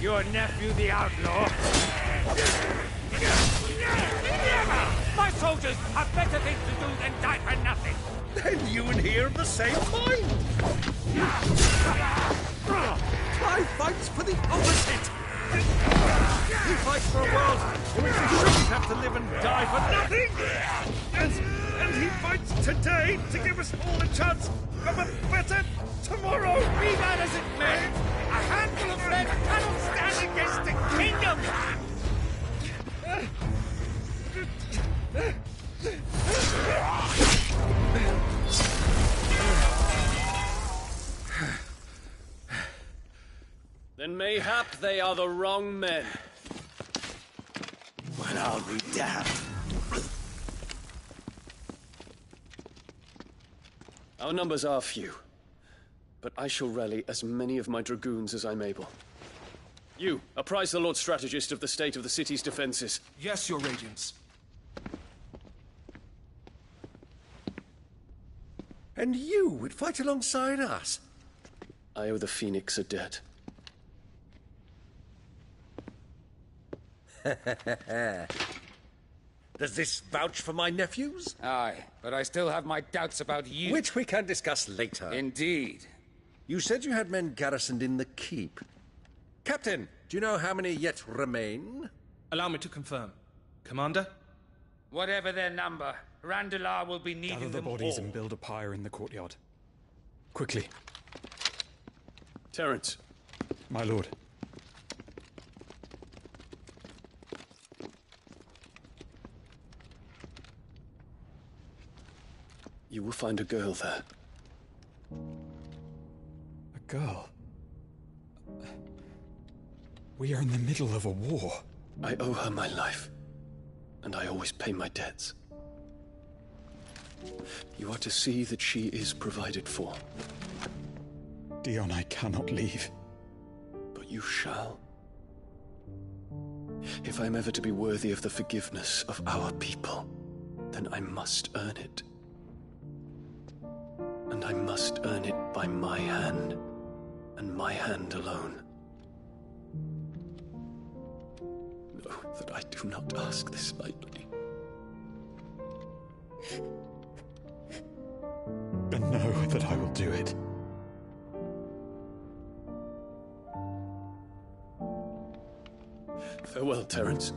Your nephew, the outlaw? Never! My soldiers have better things to do than die for nothing! Then you and he are of the same mind! Clive fights for the opposite! He fights for a world in which we shouldn't have to live and die for nothing! And he fights today to give us all a chance of a better tomorrow! Be that as it may, a handful of men cannot stand against the kingdom! Then mayhap they are the wrong men. Well, I'll be damned. Our numbers are few, but I shall rally as many of my dragoons as I'm able. You, apprise the Lord Strategist of the state of the city's defenses. Yes, Your Radiance. And you would fight alongside us? I owe the Phoenix a debt. Does this vouch for my nephews? Aye, but I still have my doubts about you. Which we can discuss later. Indeed. You said you had men garrisoned in the keep. Captain, do you know how many yet remain? Allow me to confirm. Commander? Whatever their number, Randalar will be needing Gather the them bodies all. and build a pyre in the courtyard. Quickly. Terence. My lord. You will find a girl there. A girl? We are in the middle of a war. I owe her my life, and I always pay my debts. You are to see that she is provided for. Dion, I cannot leave. But you shall. If I'm ever to be worthy of the forgiveness of our people, then I must earn it. And I must earn it by my hand, and my hand alone. Know that I do not ask this lightly. And know that I will do it. Farewell, Terence.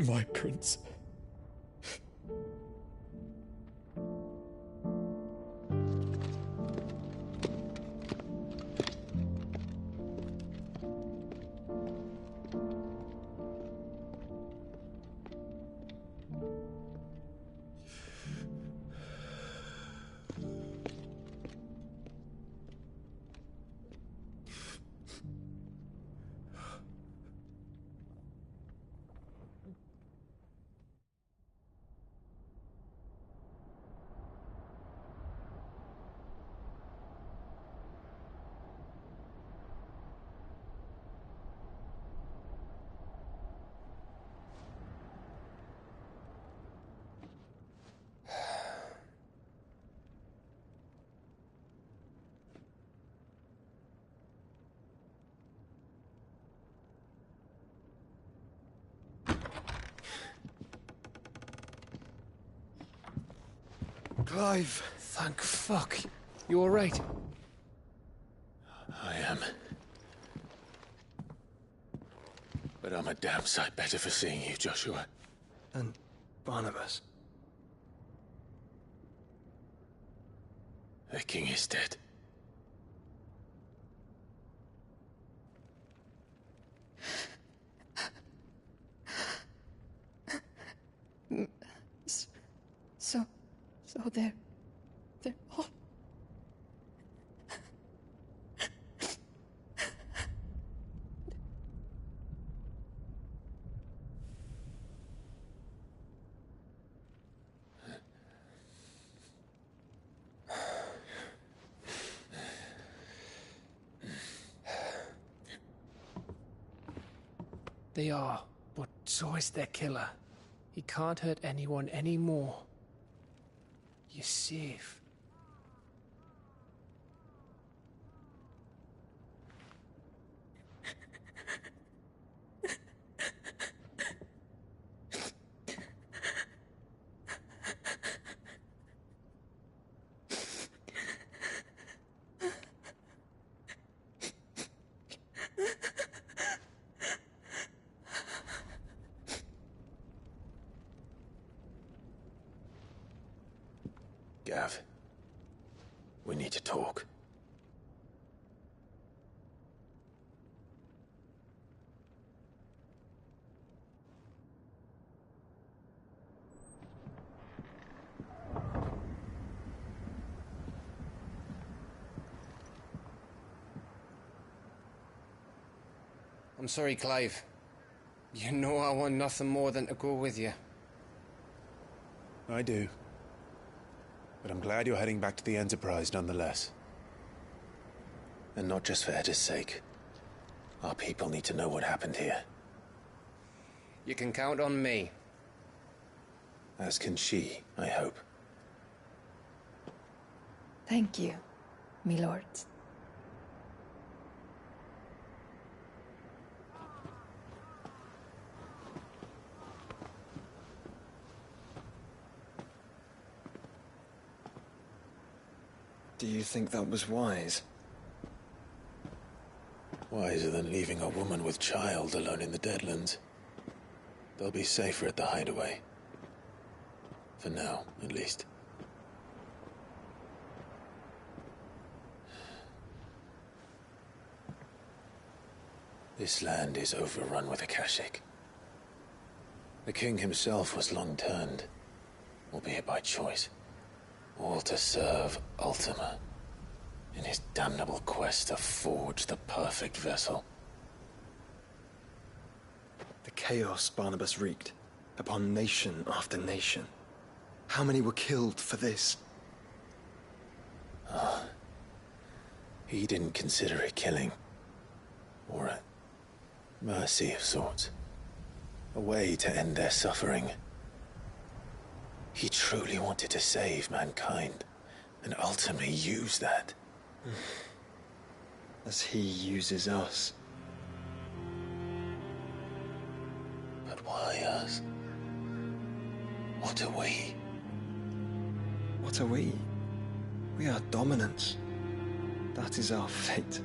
My prince. Clive! Thank fuck. You alright? I am. But I'm a damn sight better for seeing you, Joshua. And Barnabas. The king is dead. So they're all... They are, but so is their killer. He can't hurt anyone anymore. You're safe. Gav, we need to talk. I'm sorry, Clive. You know I want nothing more than to go with you. I do. But I'm glad you're heading back to the Enterprise nonetheless. And not just for Edda's sake. Our people need to know what happened here. You can count on me. As can she, I hope. Thank you, my lords. Do you think that was wise? Wiser than leaving a woman with child alone in the Deadlands. They'll be safer at the hideaway. For now, at least. This land is overrun with Akashic. The king himself was long turned, albeit by choice. All to serve Ultima, in his damnable quest to forge the perfect vessel. The chaos Barnabas wreaked upon nation after nation. How many were killed for this? He didn't consider it killing. Or a mercy of sorts. A way to end their suffering. He truly wanted to save mankind, and ultimately use that. As he uses us. But why us? What are we? What are we? We are dominance. That is our fate.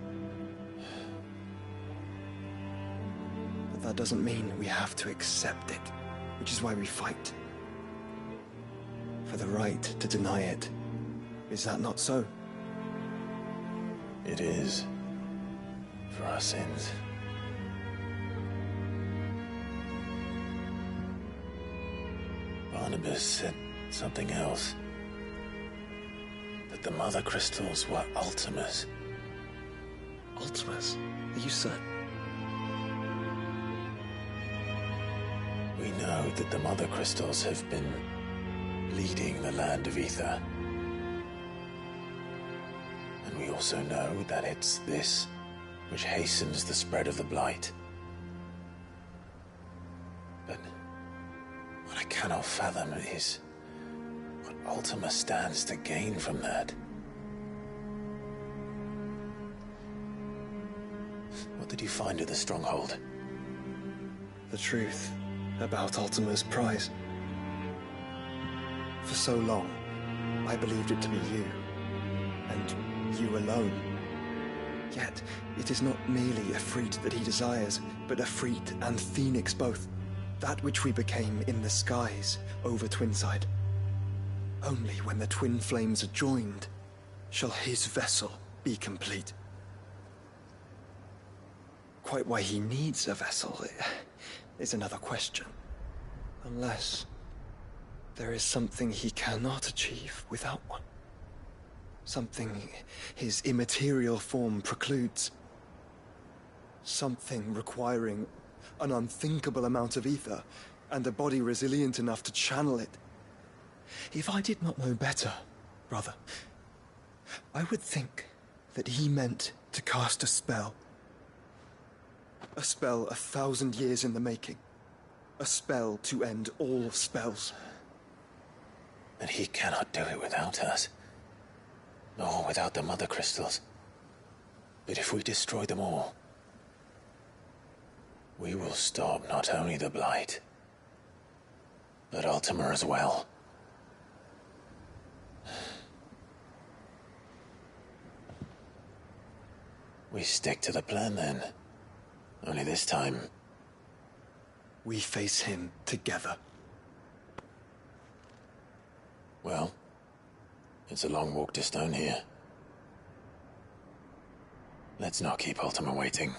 But that doesn't mean we have to accept it. which is why we fight. For the right to deny it. Is that not so? It is. For our sins. Barnabas said something else. That the Mother Crystals were Ultimas. Ultimas? Are you certain? We know that the Mother Crystals have been leading the land of Ether. And we also know that it's this which hastens the spread of the Blight. But what I cannot fathom is what Ultima stands to gain from that. What did you find at the Stronghold? The truth about Ultima's prize. For so long, I believed it to be you, and you alone. Yet, it is not merely a freat that he desires, but a freat and phoenix both. That which we became in the skies over Twinside. Only when the twin flames are joined shall his vessel be complete. Quite why he needs a vessel is another question. Unless there is something he cannot achieve without one. Something his immaterial form precludes. Something requiring an unthinkable amount of ether and a body resilient enough to channel it. If I did not know better, brother, I would think that he meant to cast a spell. A spell 1,000 years in the making. A spell to end all spells. And he cannot do it without us. Nor without the Mother Crystals. But if we destroy them all, we will stop not only the Blight, but Ultima as well. We stick to the plan then. Only this time, we face him together. Well, it's a long walk to Stone here. Let's not keep Ultima waiting.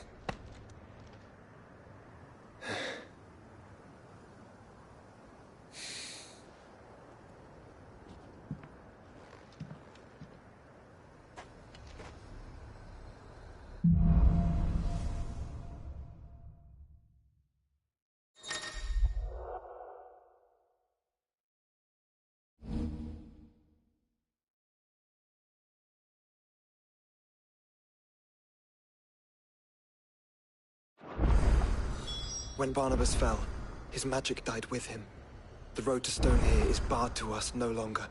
When Barnabas fell, his magic died with him. The road to Stone here is barred to us no longer.